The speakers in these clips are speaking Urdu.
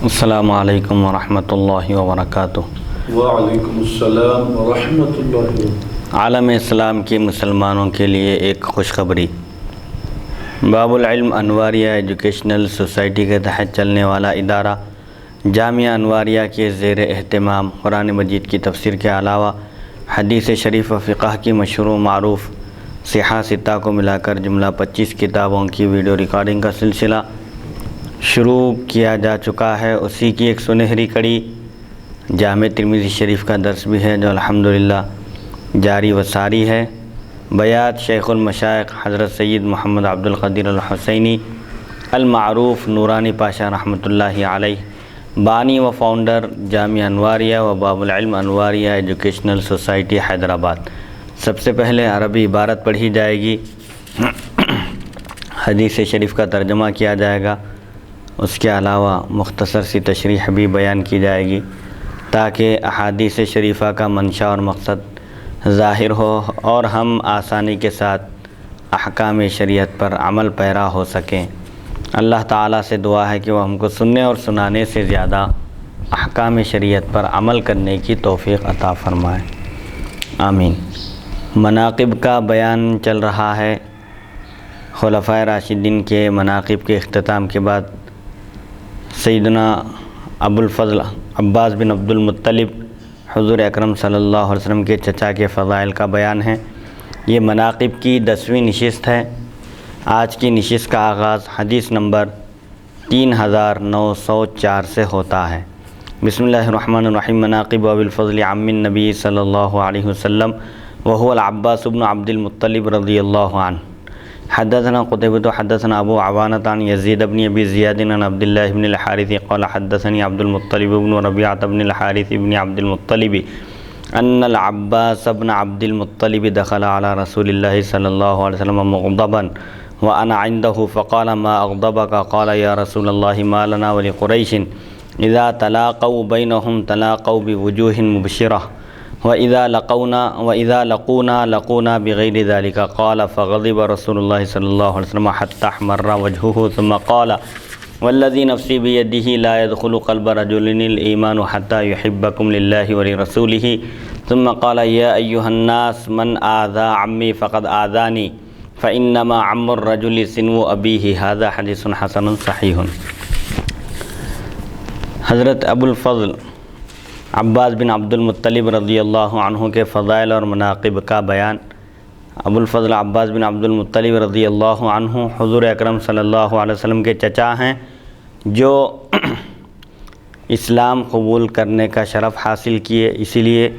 السلام علیکم ورحمۃ اللہ وبرکاتہ۔ وعلیکم السلام ورحمۃ اللہ وبرکاتہ۔ عالم اسلام کی مسلمانوں کے لیے ایک خوشخبری۔ باب العلم انواریہ ایجوکیشنل سوسائٹی کے تحت چلنے والا ادارہ جامعہ انواریہ کے زیر اہتمام قرآن مجید کی تفسیر کے علاوہ حدیث شریف و فقہ کی مشہور و معروف صحاح ستہ کو ملا کر جملہ 25 کتابوں کی ویڈیو ریکارڈنگ کا سلسلہ شروع کیا جا چکا ہے۔ اسی کی ایک سنہری کڑی جامع ترمذی شریف کا درس بھی ہے، جو الحمدللہ جاری و ساری ہے۔ بیات شیخ المشائخ حضرت سید محمد عبد القدیر الحسینی المعروف نورانی پاشا رحمۃ اللہ علیہ، بانی و فاؤنڈر جامعہ انواریہ و باب العلم انواریہ ایجوکیشنل سوسائٹی حیدرآباد۔ سب سے پہلے عربی عبارت پڑھی جائے گی، حدیث شریف کا ترجمہ کیا جائے گا، اس کے علاوہ مختصر سی تشریح بھی بیان کی جائے گی تاکہ احادیث شریفہ کا منشا اور مقصد ظاہر ہو اور ہم آسانی کے ساتھ احکام شریعت پر عمل پیرا ہو سکیں۔ اللہ تعالیٰ سے دعا ہے کہ وہ ہم کو سننے اور سنانے سے زیادہ احکام شریعت پر عمل کرنے کی توفیق عطا فرمائے، آمین۔ مناقب کا بیان چل رہا ہے۔ خلفائے راشدین کے مناقب کے اختتام کے بعد سیدنا ابو الفضل عباس بن عبد المطلب حضور اکرم صلی اللہ علیہ وسلم کے چچا کے فضائل کا بیان ہے۔ یہ مناقب کی 10ویں نشست ہے۔ آج کی نشست کا آغاز حدیث نمبر 3904 سے ہوتا ہے۔ بسم اللہ الرحمن الرحیم۔ مناقب ابو الفضل عم النبی صلی اللہ علیہ وسلم وهو العباس بن عبد المطلب رضی اللہ عنہ۔ حدثنا قتيبة حدثنا ابو عوانة عن يزيد بن ابي زياد عن عبد الله بن الحارث قال حدثني عبد المطلب بن ربيعة بن الحارث بن عبد المطلب ان العباس بن عبد المطلب دخل على رسول الله صلى الله عليه وسلم مغضبا وانا عنده فقال ما اغضبك؟ قال يا رسول الله ما لنا ولقريش اذا تلاقوا بينهم تلاقوا بوجوه مبشرة وإذا لقونا بغير ذلك قال فغضب رسول الله صلى الله عليه وسلم حتى احمر وجهه ثم قال والذي نفسي بيده لا يدخل قلب رجل الإيمان حتى يحبكم لله ولرسوله ثم قال يا أيها الناس من آذى عمي فقد آذاني فإنما عم الرجل سنو أبيه۔ هذا حديث حسن صحيح۔ حضرت ابو الفضل عباس بن عبد المطلب رضی اللہ عنہ کے فضائل اور مناقب کا بیان۔ ابو الفضل عباس بن عبد المطلب رضی اللہ عنہ حضور اکرم صلی اللہ علیہ وسلم کے چچا ہیں، جو اسلام قبول کرنے کا شرف حاصل کیے۔ اسی لیے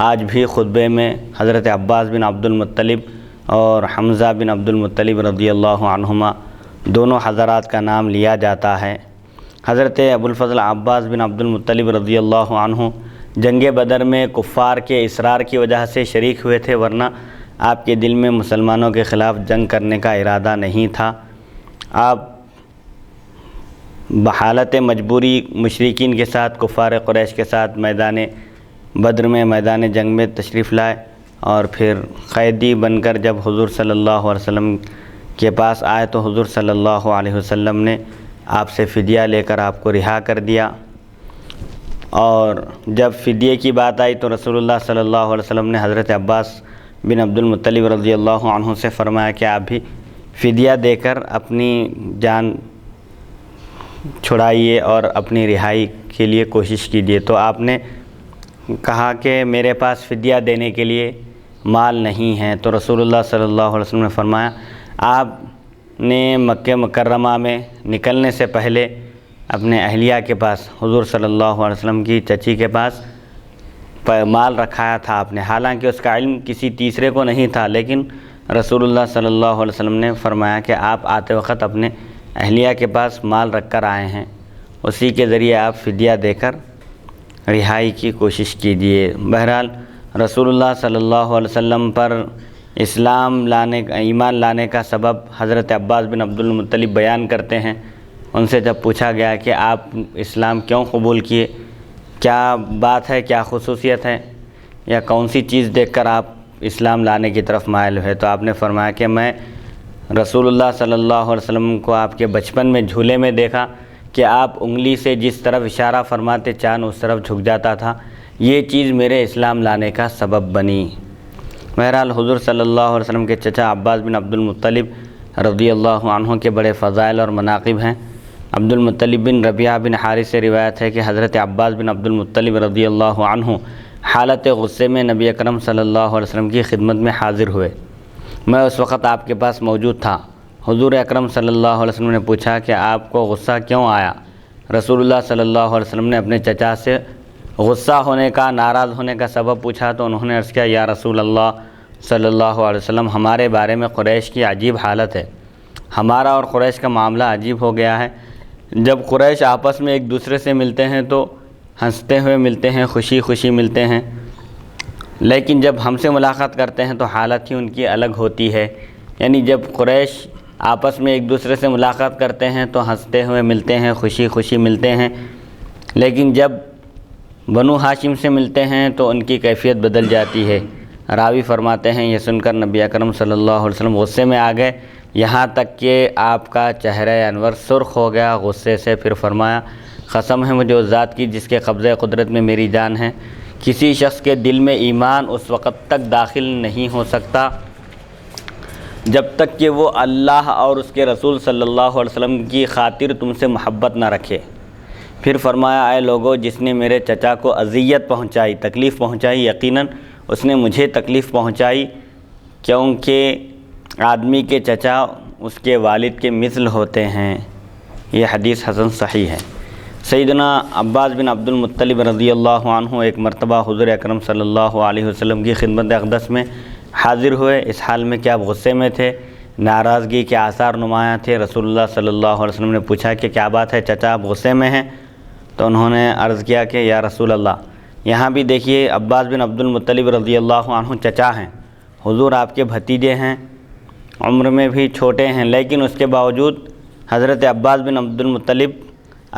آج بھی خطبے میں حضرت عباس بن عبد المطلب اور حمزہ بن عبد المطلب رضی اللہ عنہما دونوں حضرات کا نام لیا جاتا ہے۔ حضرت ابو الفضل عباس بن عبد المطلب رضی اللہ عنہ جنگ بدر میں کفار کے اصرار کی وجہ سے شریک ہوئے تھے، ورنہ آپ کے دل میں مسلمانوں کے خلاف جنگ کرنے کا ارادہ نہیں تھا۔ آپ بحالت مجبوری مشرکین کے ساتھ، کفار قریش کے ساتھ میدان بدر میں، میدان جنگ میں تشریف لائے، اور پھر قیدی بن کر جب حضور صلی اللہ علیہ وسلم کے پاس آئے تو حضور صلی اللہ علیہ وسلم نے آپ سے فدیہ لے کر آپ کو رہا کر دیا۔ اور جب فدیے کی بات آئی تو رسول اللہ صلی اللہ علیہ وسلم نے حضرت عباس بن عبد المطلب رضی اللہ عنہ سے فرمایا کہ آپ بھی فدیہ دے کر اپنی جان چھڑائیے اور اپنی رہائی کے لیے کوشش کیجیے۔ تو آپ نے کہا کہ میرے پاس فدیہ دینے کے لیے مال نہیں ہے، تو رسول اللہ صلی اللہ علیہ وسلم نے فرمایا آپ نے مکہ مکرمہ میں نکلنے سے پہلے اپنے اہلیہ کے پاس، حضور صلی اللہ علیہ وسلم کی چچی کے پاس مال رکھایا تھا آپ نے، حالانکہ اس کا علم کسی تیسرے کو نہیں تھا، لیکن رسول اللہ صلی اللہ علیہ وسلم نے فرمایا کہ آپ آتے وقت اپنے اہلیہ کے پاس مال رکھ کر آئے ہیں، اسی کے ذریعے آپ فدیہ دے کر رہائی کی کوشش کیجیے۔ بہرحال رسول اللہ صلی اللہ علیہ وسلم پر ایمان لانے کا سبب حضرت عباس بن عبد المطلب بیان کرتے ہیں۔ ان سے جب پوچھا گیا کہ آپ اسلام کیوں قبول کیے، کیا بات ہے، کیا خصوصیت ہے، یا کون سی چیز دیکھ کر آپ اسلام لانے کی طرف مائل ہوئے، تو آپ نے فرمایا کہ میں رسول اللہ صلی اللہ علیہ وسلم کو آپ کے بچپن میں جھولے میں دیکھا کہ آپ انگلی سے جس طرف اشارہ فرماتے چاند اس طرف جھک جاتا تھا، یہ چیز میرے اسلام لانے کا سبب بنی۔ بہرحال حضور صلی اللہ علیہ وسلم کے چچا عباس بن عبد المطلب رضی اللہ عنہ کے بڑے فضائل اور مناقب ہیں۔ عبد المطلب بن ربیعہ بن حارث سے روایت ہے کہ حضرت عباس بن عبد المطلب رضی اللہ عنہ حالت غصے میں نبی اکرم صلی اللہ علیہ وسلم کی خدمت میں حاضر ہوئے۔ میں اس وقت آپ کے پاس موجود تھا۔ حضور اکرم صلی اللہ علیہ وسلم نے پوچھا کہ آپ کو غصہ کیوں آیا؟ رسول اللہ صلی اللہ علیہ وسلم نے اپنے چچا سے غصہ ہونے کا، ناراض ہونے کا سبب پوچھا تو انہوں نے عرض کیا، یا رسول اللہ صلی اللہ علیہ وسلم، ہمارے بارے میں قریش کی عجیب حالت ہے۔ ہمارا اور قریش کا معاملہ عجیب ہو گیا ہے۔ جب قریش آپس میں ایک دوسرے سے ملتے ہیں تو ہنستے ہوئے ملتے ہیں، خوشی خوشی ملتے ہیں، لیکن جب ہم سے ملاقات کرتے ہیں تو حالت ہی ان کی الگ ہوتی ہے۔ یعنی جب قریش آپس میں ایک دوسرے سے ملاقات کرتے ہیں تو ہنستے ہوئے ملتے ہیں، خوشی خوشی ملتے ہیں، لیکن جب بنو ہاشم سے ملتے ہیں تو ان کی کیفیت بدل جاتی ہے۔ راوی فرماتے ہیں یہ سن کر نبی اکرم صلی اللہ علیہ وسلم غصے میں آ گئے، یہاں تک کہ آپ کا چہرہ انور سرخ ہو گیا غصے سے۔ پھر فرمایا، قسم ہے مجھے اس ذات کی جس کے قبضہ قدرت میں میری جان ہے، کسی شخص کے دل میں ایمان اس وقت تک داخل نہیں ہو سکتا جب تک کہ وہ اللہ اور اس کے رسول صلی اللہ علیہ وسلم کی خاطر تم سے محبت نہ رکھے۔ پھر فرمایا، اے لوگوں، جس نے میرے چچا کو اذیت پہنچائی، تکلیف پہنچائی، یقیناً اس نے مجھے تکلیف پہنچائی، کیونکہ آدمی کے چچا اس کے والد کے مثل ہوتے ہیں۔ یہ حدیث حسن صحیح ہے۔ سیدنا عباس بن عبد المطلب رضی اللہ عنہ ایک مرتبہ حضور اکرم صلی اللہ علیہ وسلم کی خدمت اقدس میں حاضر ہوئے، اس حال میں کہ آپ غصے میں تھے، ناراضگی کے آثار نمایاں تھے۔ رسول اللہ صلی اللہ علیہ وسلم نے پوچھا کہ کیا بات ہے چچا، آپ غصے میں ہیں؟ تو انہوں نے عرض کیا کہ یا رسول اللہ، یہاں بھی دیکھیے عباس بن عبد المطلب رضی اللہ عنہ چچا ہیں، حضور آپ کے بھتیجے ہیں، عمر میں بھی چھوٹے ہیں، لیکن اس کے باوجود حضرت عباس بن عبد المطلب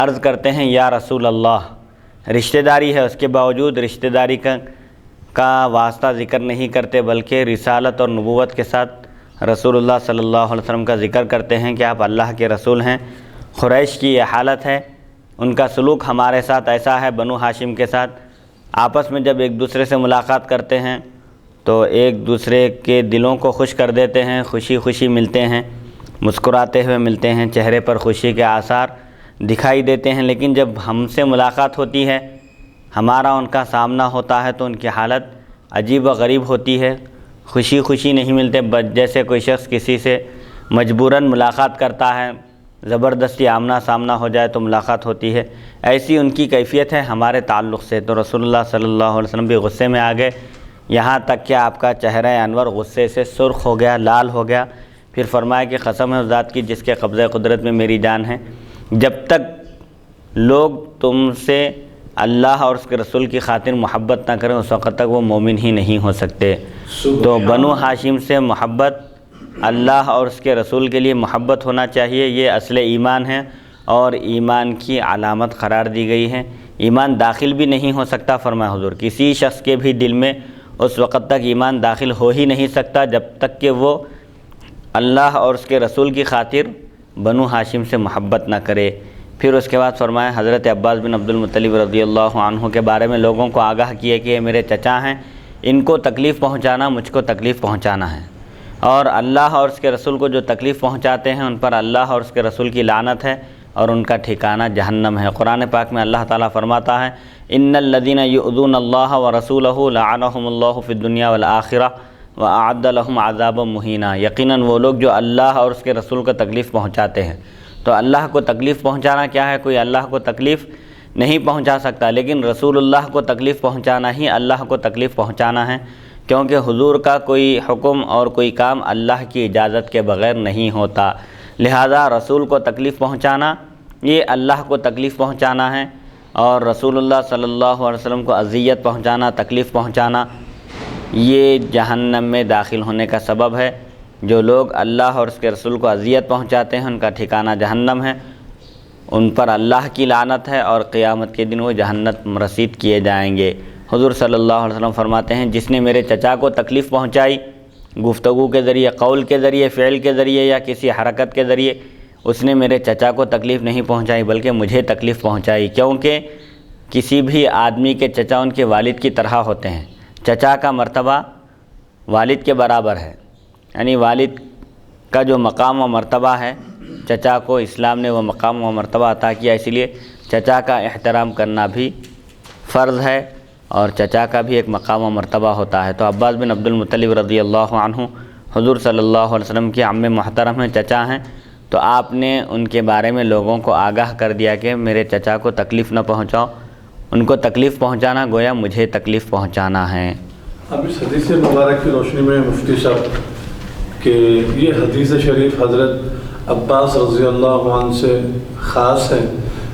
عرض کرتے ہیں یا رسول اللہ، رشتہ داری ہے، اس کے باوجود رشتہ داری کا واسطہ ذکر نہیں کرتے، بلکہ رسالت اور نبوت کے ساتھ رسول اللہ صلی اللہ علیہ وسلم کا ذکر کرتے ہیں کہ آپ اللہ کے رسول ہیں۔ قریش کی یہ حالت ہے، ان کا سلوک ہمارے ساتھ ایسا ہے، بنو ہاشم کے ساتھ آپس میں جب ایک دوسرے سے ملاقات کرتے ہیں تو ایک دوسرے کے دلوں کو خوش کر دیتے ہیں، خوشی خوشی ملتے ہیں، مسکراتے ہوئے ملتے ہیں، چہرے پر خوشی کے آثار دکھائی دیتے ہیں، لیکن جب ہم سے ملاقات ہوتی ہے، ہمارا ان کا سامنا ہوتا ہے تو ان کی حالت عجیب و غریب ہوتی ہے، خوشی خوشی نہیں ملتے، جیسے کوئی شخص کسی سے مجبوراً ملاقات کرتا ہے، زبردستی آمنا سامنا ہو جائے تو ملاقات ہوتی ہے، ایسی ان کی کیفیت ہے ہمارے تعلق سے۔ تو رسول اللہ صلی اللہ علیہ وسلم بھی غصے میں آ گئے، یہاں تک کہ آپ کا چہرہ انور غصے سے سرخ ہو گیا، لال ہو گیا۔ پھر فرمایا کہ قسم ہے اس ذات کی جس کے قبضہ قدرت میں میری جان ہے، جب تک لوگ تم سے اللہ اور اس کے رسول کی خاطر محبت نہ کریں اس وقت تک وہ مومن ہی نہیں ہو سکتے۔ تو بنو ہاشم سے محبت، اللہ اور اس کے رسول کے لیے محبت ہونا چاہیے، یہ اصل ایمان ہے اور ایمان کی علامت قرار دی گئی ہے۔ ایمان داخل بھی نہیں ہو سکتا، فرمایا حضور، کسی شخص کے بھی دل میں اس وقت تک ایمان داخل ہو ہی نہیں سکتا جب تک کہ وہ اللہ اور اس کے رسول کی خاطر بنو ہاشم سے محبت نہ کرے۔ پھر اس کے بعد فرمایا حضرت عباس بن عبد المطلب رضی اللہ عنہ کے بارے میں لوگوں کو آگاہ کیے کہ یہ میرے چچا ہیں، ان کو تکلیف پہنچانا مجھ کو تکلیف پہنچانا ہے، اور اللہ اور اس کے رسول کو جو تکلیف پہنچاتے ہیں ان پر اللہ اور اس کے رسول کی لعنت ہے اور ان کا ٹھکانہ جہنم ہے۔ قرآن پاک میں اللہ تعالیٰ فرماتا ہے، ان الذین یؤذون اللہ ورسولہ لعنہم اللہ فی الدنیا والآخرہ وأعد لهم عذابا مہینا، یقیناً وہ لوگ جو اللہ اور اس کے رسول کو تکلیف پہنچاتے ہیں۔ تو اللہ کو تکلیف پہنچانا کیا ہے؟ کوئی اللہ کو تکلیف نہیں پہنچا سکتا، لیکن رسول اللہ کو تکلیف پہنچانا ہی اللہ کو تکلیف پہنچانا ہے، کیونکہ حضور کا کوئی حکم اور کوئی کام اللہ کی اجازت کے بغیر نہیں ہوتا، لہذا رسول کو تکلیف پہنچانا یہ اللہ کو تکلیف پہنچانا ہے، اور رسول اللہ صلی اللہ علیہ وسلم کو اذیت پہنچانا، تکلیف پہنچانا یہ جہنم میں داخل ہونے کا سبب ہے۔ جو لوگ اللہ اور اس کے رسول کو اذیت پہنچاتے ہیں ان کا ٹھکانہ جہنم ہے، ان پر اللہ کی لعنت ہے اور قیامت کے دن وہ جہنم رسید کیے جائیں گے۔ حضور صلی اللہ علیہ وسلم فرماتے ہیں جس نے میرے چچا کو تکلیف پہنچائی، گفتگو کے ذریعے، قول کے ذریعے، فعل کے ذریعے یا کسی حرکت کے ذریعے، اس نے میرے چچا کو تکلیف نہیں پہنچائی بلکہ مجھے تکلیف پہنچائی، کیونکہ کسی بھی آدمی کے چچا ان کے والد کی طرح ہوتے ہیں۔ چچا کا مرتبہ والد کے برابر ہے، یعنی والد کا جو مقام و مرتبہ ہے، چچا کو اسلام نے وہ مقام و مرتبہ عطا کیا، اسی لیے چچا کا احترام کرنا بھی فرض ہے اور چچا کا بھی ایک مقام و مرتبہ ہوتا ہے۔ تو عباس بن عبد المطلب رضی اللہ عنہ حضور صلی اللہ علیہ وسلم کے عم محترم ہیں، چچا ہیں، تو آپ نے ان کے بارے میں لوگوں کو آگاہ کر دیا کہ میرے چچا کو تکلیف نہ پہنچاؤ، ان کو تکلیف پہنچانا گویا مجھے تکلیف پہنچانا ہے۔ اب اس حدیث مبارک کی روشنی میں مفتی صاحب کہ یہ حدیث شریف حضرت عباس رضی اللہ عنہ سے خاص ہے،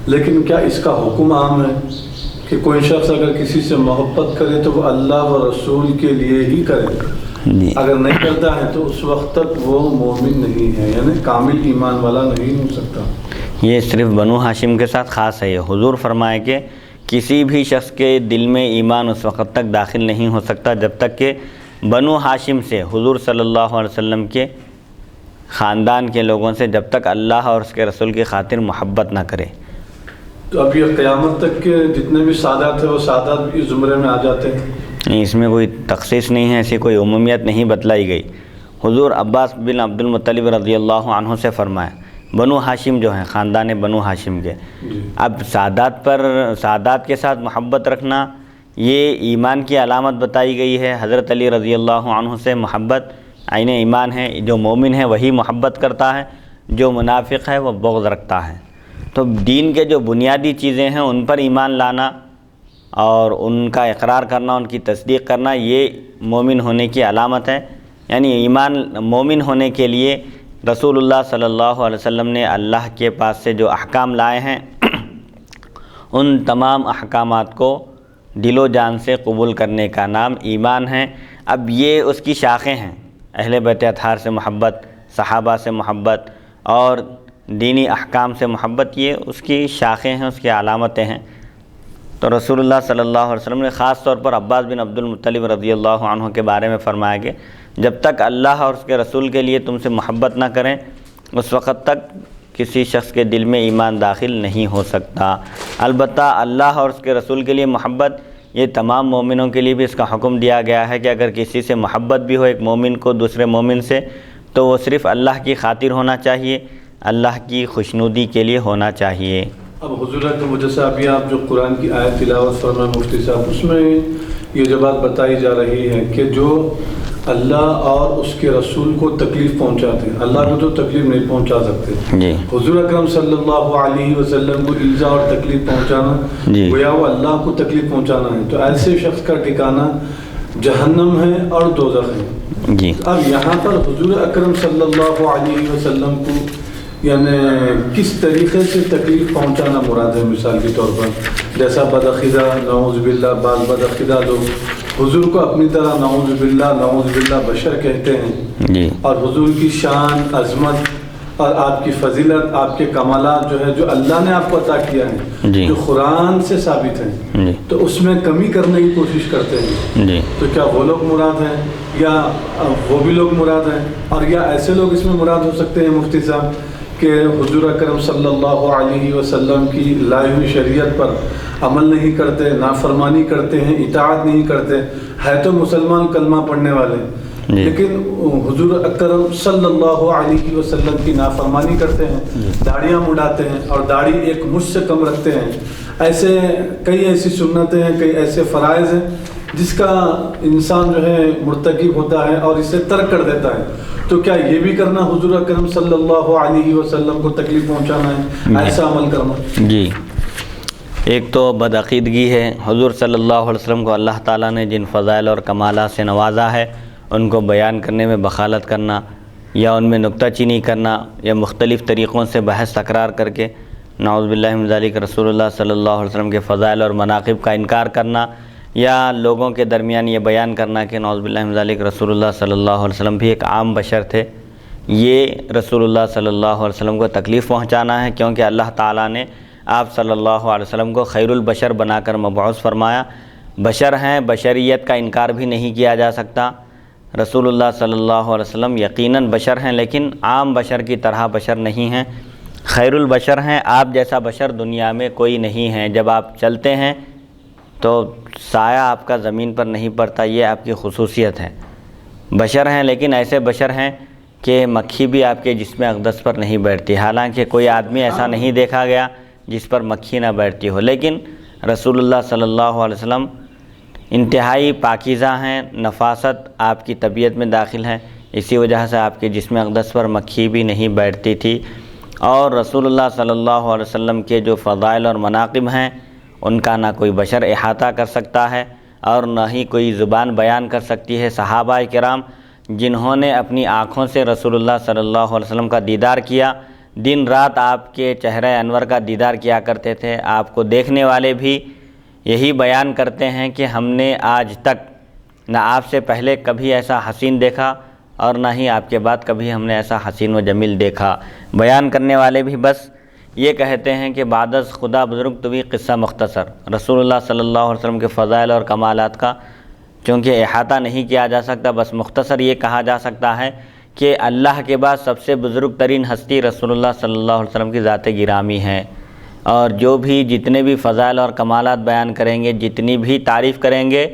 لیکن کیا اس کا حکم عام ہے کہ کوئی شخص اگر کسی سے محبت کرے تو وہ اللہ و رسول کے لیے ہی کرے، اگر نہیں کرتا ہے تو اس وقت تک وہ مومن نہیں ہے، یعنی کامل ایمان والا نہیں ہو سکتا؟ یہ صرف بنو ہاشم کے ساتھ خاص ہے۔ یہ حضور فرمائے کہ کسی بھی شخص کے دل میں ایمان اس وقت تک داخل نہیں ہو سکتا جب تک کہ بنو ہاشم سے، حضور صلی اللہ علیہ وسلم کے خاندان کے لوگوں سے جب تک اللہ اور اس کے رسول کی خاطر محبت نہ کرے۔ تو اب یہ قیامت تک کے جتنے بھی سادات ہیں وہ سادات بھی اس زمرے میں آ جاتے ہیں؟ نہیں، اس میں کوئی تخصیص نہیں ہے، ایسی کوئی عمومیت نہیں بتلائی گئی۔ حضور عباس بن عبد المطلب رضی اللہ عنہ سے فرمایا، بنو ہاشم جو ہیں، خاندان بنو ہاشم کے، اب سادات کے ساتھ محبت رکھنا یہ ایمان کی علامت بتائی گئی ہے۔ حضرت علی رضی اللہ عنہ سے محبت عین ایمان ہے، جو مومن ہے وہی محبت کرتا ہے، جو منافق ہے وہ بغض رکھتا ہے۔ تو دین کے جو بنیادی چیزیں ہیں ان پر ایمان لانا اور ان کا اقرار کرنا، ان کی تصدیق کرنا، یہ مومن ہونے کی علامت ہے۔ یعنی ایمان مومن ہونے کے لیے رسول اللہ صلی اللہ علیہ وسلم نے اللہ کے پاس سے جو احکام لائے ہیں ان تمام احکامات کو دل و جان سے قبول کرنے کا نام ایمان ہے۔ اب یہ اس کی شاخیں ہیں، اہل بیت اطہار سے محبت، صحابہ سے محبت اور دینی احکام سے محبت، یہ اس کی شاخیں ہیں، اس کی علامتیں ہیں۔ تو رسول اللہ صلی اللہ علیہ وسلم نے خاص طور پر عباس بن عبد المطلب رضی اللہ عنہ کے بارے میں فرمایا کہ جب تک اللہ اور اس کے رسول کے لیے تم سے محبت نہ کریں اس وقت تک کسی شخص کے دل میں ایمان داخل نہیں ہو سکتا۔ البتہ اللہ اور اس کے رسول کے لیے محبت، یہ تمام مومنوں کے لیے بھی اس کا حکم دیا گیا ہے کہ اگر کسی سے محبت بھی ہو ایک مومن کو دوسرے مومن سے، تو وہ صرف اللہ کی خاطر ہونا چاہیے، اللہ کی خوشنودی کے لیے ہونا چاہیے۔ اب حضور کی وجہ سے ابھی آپ جو قرآن کی آیت تلاوت فرمائے مفتی صاحب، اس میں یہ جو بات بتائی جا رہی ہے کہ جو اللہ اور اس کے رسول کو تکلیف پہنچاتے ہیں، اللہ کو تو تکلیف نہیں پہنچا سکتے، جی حضور اکرم صلی اللہ علیہ وسلم کو ایذا اور تکلیف پہنچانا، جی گویا وہ اللہ کو تکلیف پہنچانا ہے، تو ایسے شخص کا ٹھکانہ جہنم ہے اور دوزخ ہے۔ جی اب یہاں پر حضور اکرم صلی اللہ علیہ وسلم کو یعنی کس طریقے سے تکلیف پہنچانا مراد ہے؟ مثال کے طور پر جیسا بدعقیدہ نعوذ باللہ بعض بدعقیدہ لوگ حضور کو اپنی طرح نعوذ باللہ بشر کہتے ہیں، جی اور حضور کی شان، عظمت اور آپ کی فضیلت، آپ کے کمالات جو ہے جو اللہ نے آپ کو عطا کیا ہے، جی جو قرآن سے ثابت ہیں، جی تو اس میں کمی کرنے کی کوشش کرتے ہیں، جی تو کیا وہ لوگ مراد ہیں یا وہ بھی لوگ مراد ہیں؟ اور یا ایسے لوگ اس میں مراد ہو سکتے ہیں مفتی صاحب کہ حضور اکرم صلی اللہ علیہ وسلم کی لائی ہوئی شریعت پر عمل نہیں کرتے، نافرمانی کرتے ہیں، اطاعت نہیں کرتے، ہے تو مسلمان کلمہ پڑھنے والے، لیکن حضور اکرم صلی اللہ علیہ وسلم کی نافرمانی کرتے ہیں، داڑیاں مڈاتے ہیں اور داڑھی ایک مجھ سے کم رکھتے ہیں، ایسے کئی ایسی سنتیں ہیں، کئی ایسے فرائض ہیں جس کا انسان جو ہے مرتکب ہوتا ہے اور اسے ترک کر دیتا ہے، تو کیا یہ بھی کرنا حضور اکرم صلی اللہ علیہ وسلم کو تکلیف پہنچانا ہے، ایسا عمل کرنا؟ جی، ایک تو بدعقیدگی ہے۔ حضور صلی اللہ علیہ وسلم کو اللہ تعالیٰ نے جن فضائل اور کمالات سے نوازا ہے ان کو بیان کرنے میں بخالت کرنا یا ان میں نکتہ چینی کرنا یا مختلف طریقوں سے بحث تکرار کر کے نعوذ باللہ من ذالک رسول اللہ صلی اللہ علیہ وسلم کے فضائل اور مناقب کا انکار کرنا یا لوگوں کے درمیان یہ بیان کرنا کہ نعوذ باللہ من ذالک رسول اللہ صلی اللہ علیہ وسلم بھی ایک عام بشر تھے، یہ رسول اللہ صلی اللہ علیہ وسلم کو تکلیف پہنچانا ہے، کیونکہ اللہ تعالیٰ نے آپ صلی اللہ علیہ وسلم کو خیر البشر بنا کر مبعوث فرمایا۔ بشر ہیں، بشریت کا انکار بھی نہیں کیا جا سکتا۔ رسول اللہ صلی اللہ علیہ وسلم یقیناً بشر ہیں لیکن عام بشر کی طرح بشر نہیں ہیں، خیر البشر ہیں، آپ جیسا بشر دنیا میں کوئی نہیں ہے۔ جب آپ چلتے ہیں تو سایہ آپ کا زمین پر نہیں پڑتا، یہ آپ کی خصوصیت ہے۔ بشر ہیں لیکن ایسے بشر ہیں کہ مکھی بھی آپ کے جسم اقدس پر نہیں بیٹھتی، حالانکہ کوئی آدمی ایسا نہیں دیکھا گیا جس پر مکھی نہ بیٹھتی ہو، لیکن رسول اللہ صلی اللہ علیہ وسلم انتہائی پاکیزہ ہیں، نفاست آپ کی طبیعت میں داخل ہے، اسی وجہ سے آپ کے جسم اقدس پر مکھی بھی نہیں بیٹھتی تھی۔ اور رسول اللہ صلی اللہ علیہ وسلم کے جو فضائل اور مناقب ہیں ان کا نہ کوئی بشر احاطہ کر سکتا ہے اور نہ ہی کوئی زبان بیان کر سکتی ہے۔ صحابہ کرام جنہوں نے اپنی آنکھوں سے رسول اللہ صلی اللہ علیہ وسلم کا دیدار کیا، دن رات آپ کے چہرہ انور کا دیدار کیا کرتے تھے، آپ کو دیکھنے والے بھی یہی بیان کرتے ہیں کہ ہم نے آج تک نہ آپ سے پہلے کبھی ایسا حسین دیکھا اور نہ ہی آپ کے بعد کبھی ہم نے ایسا حسین و جمیل دیکھا۔ بیان کرنے والے بھی بس یہ کہتے ہیں کہ بعد از خدا بزرگ تو بھی قصہ مختصر، رسول اللہ صلی اللہ علیہ وسلم کے فضائل اور کمالات کا چونکہ احاطہ نہیں کیا جا سکتا، بس مختصر یہ کہا جا سکتا ہے کہ اللہ کے بعد سب سے بزرگ ترین ہستی رسول اللہ صلی اللہ علیہ وسلم کی ذات گرامی ہے، اور جو بھی جتنے بھی فضائل اور کمالات بیان کریں گے، جتنی بھی تعریف کریں گے،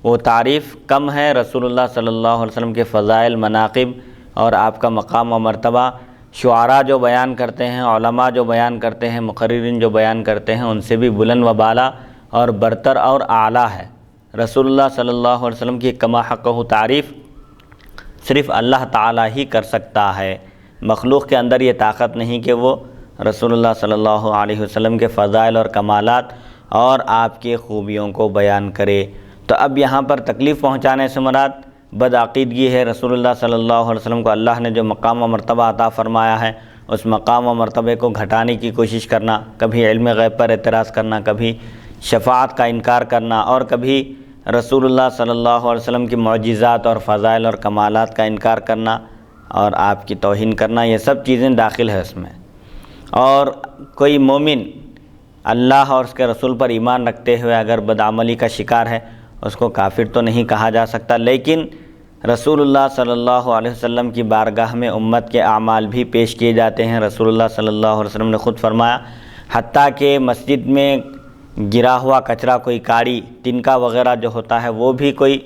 وہ تعریف کم ہے رسول اللہ صلی اللہ علیہ وسلم کے فضائل، مناقب اور آپ کا مقام و مرتبہ شعراء جو بیان کرتے ہیں، علماء جو بیان کرتے ہیں، مقررین جو بیان کرتے ہیں، ان سے بھی بلند و بالا اور برتر اور اعلیٰ ہے۔ رسول اللہ صلی اللہ علیہ وسلم کی کما حقہ تعریف صرف اللہ تعالیٰ ہی کر سکتا ہے، مخلوق کے اندر یہ طاقت نہیں کہ وہ رسول اللہ صلی اللہ علیہ وسلم کے فضائل اور کمالات اور آپ کی خوبیوں کو بیان کرے۔ تو اب یہاں پر تکلیف پہنچانے سے مراد بدعقیدگی ہے۔ رسول اللہ صلی اللہ علیہ وسلم کو اللہ نے جو مقام و مرتبہ عطا فرمایا ہے، اس مقام و مرتبے کو گھٹانے کی کوشش کرنا، کبھی علم غیب پر اعتراض کرنا، کبھی شفاعت کا انکار کرنا، اور کبھی رسول اللہ صلی اللہ علیہ وسلم کی معجزات اور فضائل اور کمالات کا انکار کرنا اور آپ کی توہین کرنا، یہ سب چیزیں داخل ہے اس میں۔ اور کوئی مومن اللہ اور اس کے رسول پر ایمان رکھتے ہوئے اگر بدعملی کا شکار ہے، اس کو کافر تو نہیں کہا جا سکتا، لیکن رسول اللہ صلی اللہ علیہ وسلم کی بارگاہ میں امت کے اعمال بھی پیش کیے جاتے ہیں۔ رسول اللہ صلی اللہ علیہ وسلم نے خود فرمایا، حتیٰ کہ مسجد میں گرا ہوا کچرا، کوئی کاڑی، تنکا وغیرہ جو ہوتا ہے، وہ بھی کوئی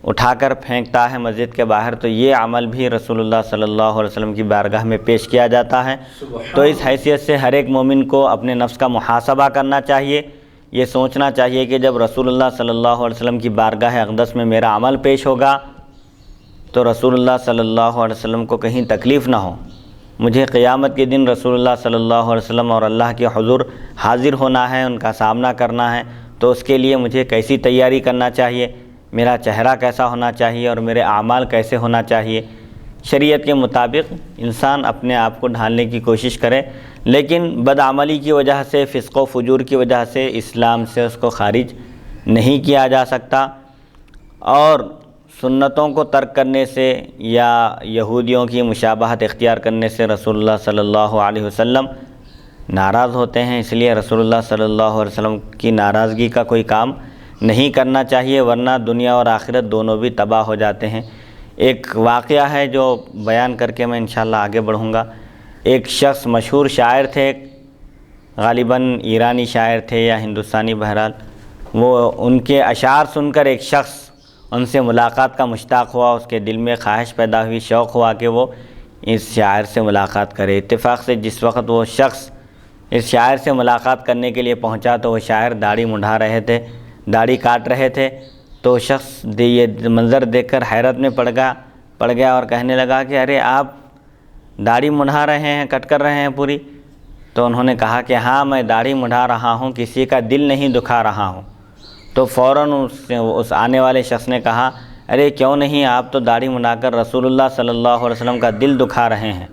اٹھا کر پھینکتا ہے مسجد کے باہر، تو یہ عمل بھی رسول اللہ صلی اللہ علیہ وسلم کی بارگاہ میں پیش کیا جاتا ہے۔ تو اس حیثیت سے ہر ایک مومن کو اپنے نفس کا محاسبہ کرنا چاہیے، یہ سوچنا چاہیے کہ جب رسول اللہ صلی اللہ علیہ وسلم کی بارگاہ اقدس میں میرا عمل پیش ہوگا تو رسول اللہ صلی اللہ علیہ وسلم کو کہیں تکلیف نہ ہو، مجھے قیامت کے دن رسول اللہ صلی اللہ علیہ وسلم اور اللہ کے حضور حاضر ہونا ہے، ان کا سامنا کرنا ہے، تو اس کے لیے مجھے کیسی تیاری کرنا چاہیے، میرا چہرہ کیسا ہونا چاہیے اور میرے اعمال کیسے ہونا چاہیے۔ شریعت کے مطابق انسان اپنے آپ کو ڈھالنے کی کوشش کرے، لیکن بدعملی کی وجہ سے، فسق و فجور کی وجہ سے اسلام سے اس کو خارج نہیں کیا جا سکتا، اور سنتوں کو ترک کرنے سے یا یہودیوں کی مشابہت اختیار کرنے سے رسول اللہ صلی اللہ علیہ وسلم ناراض ہوتے ہیں، اس لیے رسول اللہ صلی اللہ علیہ وسلم کی ناراضگی کا کوئی کام نہیں کرنا چاہیے، ورنہ دنیا اور آخرت دونوں بھی تباہ ہو جاتے ہیں۔ ایک واقعہ ہے جو بیان کر کے میں انشاءاللہ آگے بڑھوں گا۔ ایک شخص مشہور شاعر تھے، غالباً ایرانی شاعر تھے یا ہندوستانی، بہرحال وہ ان کے اشعار سن کر ایک شخص ان سے ملاقات کا مشتاق ہوا، اس کے دل میں خواہش پیدا ہوئی، شوق ہوا کہ وہ اس شاعر سے ملاقات کرے۔ اتفاق سے جس وقت وہ شخص اس شاعر سے ملاقات کرنے کے لیے پہنچا تو وہ شاعر داڑھی منڈھا رہے تھے، داڑھی کاٹ رہے تھے، تو شخص یہ منظر دیکھ کر حیرت میں پڑ گیا اور کہنے لگا کہ ارے آپ داڑھی منڈھا رہے ہیں، کٹ کر رہے ہیں پوری؟ تو انہوں نے کہا کہ ہاں میں داڑھی منڈھا رہا ہوں، کسی کا دل نہیں دکھا رہا ہوں۔ تو فوراً اس آنے والے شخص نے کہا ارے کیوں نہیں، آپ تو داڑھی منڈا کر رسول اللہ صلی اللہ علیہ وسلم کا دل دکھا رہے ہیں۔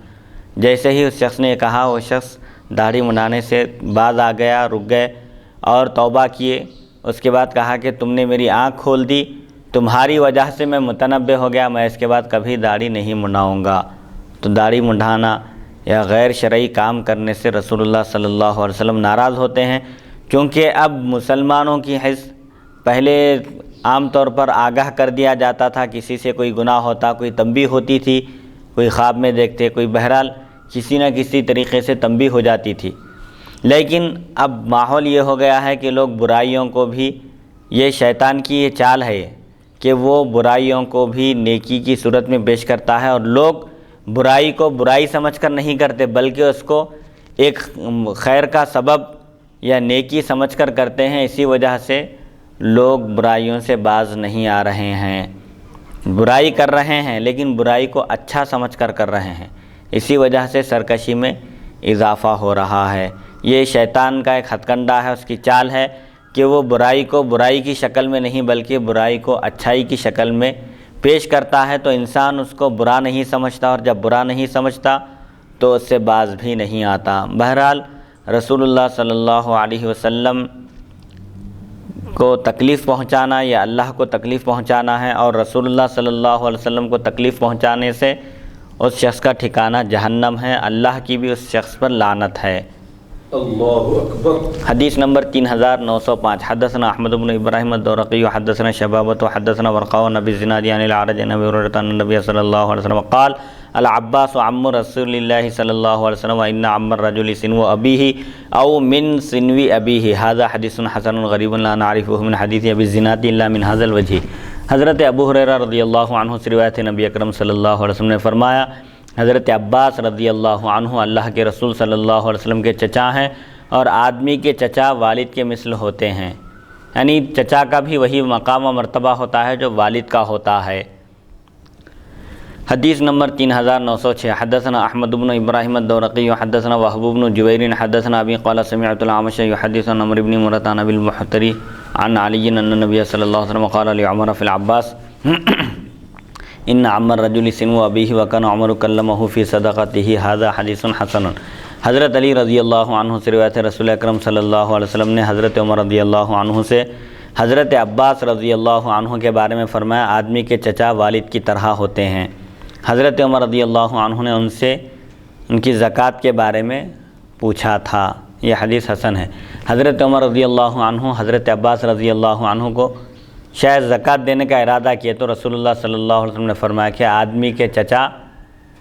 جیسے ہی اس شخص نے کہا، وہ شخص داڑھی منڈانے سے باز آ گیا، رک گئے اور توبہ کیے۔ اس کے بعد کہا کہ تم نے میری آنکھ کھول دی، تمہاری وجہ سے میں متنبہ ہو گیا، میں اس کے بعد کبھی داڑھی نہیں منڈاؤں گا۔ تو داڑھی منڈانا یا غیر شرعی کام کرنے سے رسول اللہ صلی اللہ علیہ وسلم ناراض ہوتے ہیں، کیونکہ اب مسلمانوں کی حیث پہلے عام طور پر آگاہ کر دیا جاتا تھا، کسی سے کوئی گناہ ہوتا، کوئی تنبیہ ہوتی تھی، کوئی خواب میں دیکھتے، کوئی بہرحال کسی نہ کسی طریقے سے تنبیہ ہو جاتی تھی، لیکن اب ماحول یہ ہو گیا ہے کہ لوگ برائیوں کو بھی، یہ شیطان کی یہ چال ہے کہ وہ برائیوں کو بھی نیکی کی صورت میں پیش کرتا ہے، اور لوگ برائی کو برائی سمجھ کر نہیں کرتے بلکہ اس کو ایک خیر کا سبب یا نیکی سمجھ کر کرتے ہیں۔ اسی وجہ سے لوگ برائیوں سے باز نہیں آ رہے ہیں، برائی کر رہے ہیں لیکن برائی کو اچھا سمجھ کر کر رہے ہیں، اسی وجہ سے سرکشی میں اضافہ ہو رہا ہے۔ یہ شیطان کا ایک ہتھ کنڈا ہے، اس کی چال ہے کہ وہ برائی کو برائی کی شکل میں نہیں بلکہ برائی کو اچھائی کی شکل میں پیش کرتا ہے، تو انسان اس کو برا نہیں سمجھتا، اور جب برا نہیں سمجھتا تو اس سے باز بھی نہیں آتا۔ بہرحال رسول اللہ صلی اللہ علیہ وسلم کو تکلیف پہنچانا یا اللہ کو تکلیف پہنچانا ہے، اور رسول اللہ صلی اللہ علیہ وسلم کو تکلیف پہنچانے سے اس شخص کا ٹھکانہ جہنم ہے، اللہ کی بھی اس شخص پر لعنت ہے۔ اللہ اکبر۔ حدیث نمبر 3905 حدثنا احمد بن ابراہیم الدورقی حدثنا شبابۃ حدثنا ورقاء عن ابی الزناد عن الاعرج عن ابی ہریرہ ان النبی صلی اللہ علیہ وسلم قال العباس عم رسول اللہ صلی اللہ علیہ وسلم وان عم الرجل سنو ابیہ او من سنو ابیہ هذا حدیث حسن غریب لا نعرفه من حدیث ابی الزناد الا من هذا الوجہ۔ حضرت ابو ہریرہ رضی اللہ عنہ سے روایت ہے، نبی اکرم صلی اللہ علیہ وسلم نے فرمایا، حضرت عباس رضی اللہ عنہ اللہ کے رسول صلی اللہ علیہ وسلم کے چچا ہیں، اور آدمی کے چچا والد کے مثل ہوتے ہیں، یعنی چچا کا بھی وہی مقام و مرتبہ ہوتا ہے جو والد کا ہوتا ہے۔ حدیث نمبر 3906 حدثنا احمد بن ابراہیم الدورقی حدثنا وهب بن جبیر حدثنا ابی قال سمعت الاعمش يحدث عن عمرو بن مرة عن ابي المحتري عن علي ان النبي صلی اللہ علیہ وسلم قال لعمر في العباس ان عم الرجل سنو ابیہ وکان عمر کلمہ فی صدقته هذا حدیث حسن۔ حضرت علی رضی اللہ عنہ سے روایت ہے، رسول اکرم صلی اللہ علیہ وسلم نے حضرت عمر رضی اللہ عنہ سے حضرت عباس رضی اللہ عنہ کے بارے میں فرمایا، آدمی کے چچا والد کی طرح ہوتے ہیں۔ حضرت عمر رضی اللہ عنہ نے ان سے ان کی زکوٰۃ کے بارے میں پوچھا تھا، یہ حدیث حسن ہے۔ حضرت عمر رضی اللہ عنہ حضرت عباس رضی اللہ عنہ کو شاید زکوٰۃ دینے کا ارادہ کیا تو رسول اللہ صلی اللہ علیہ وسلم نے فرمایا کہ آدمی کے چچا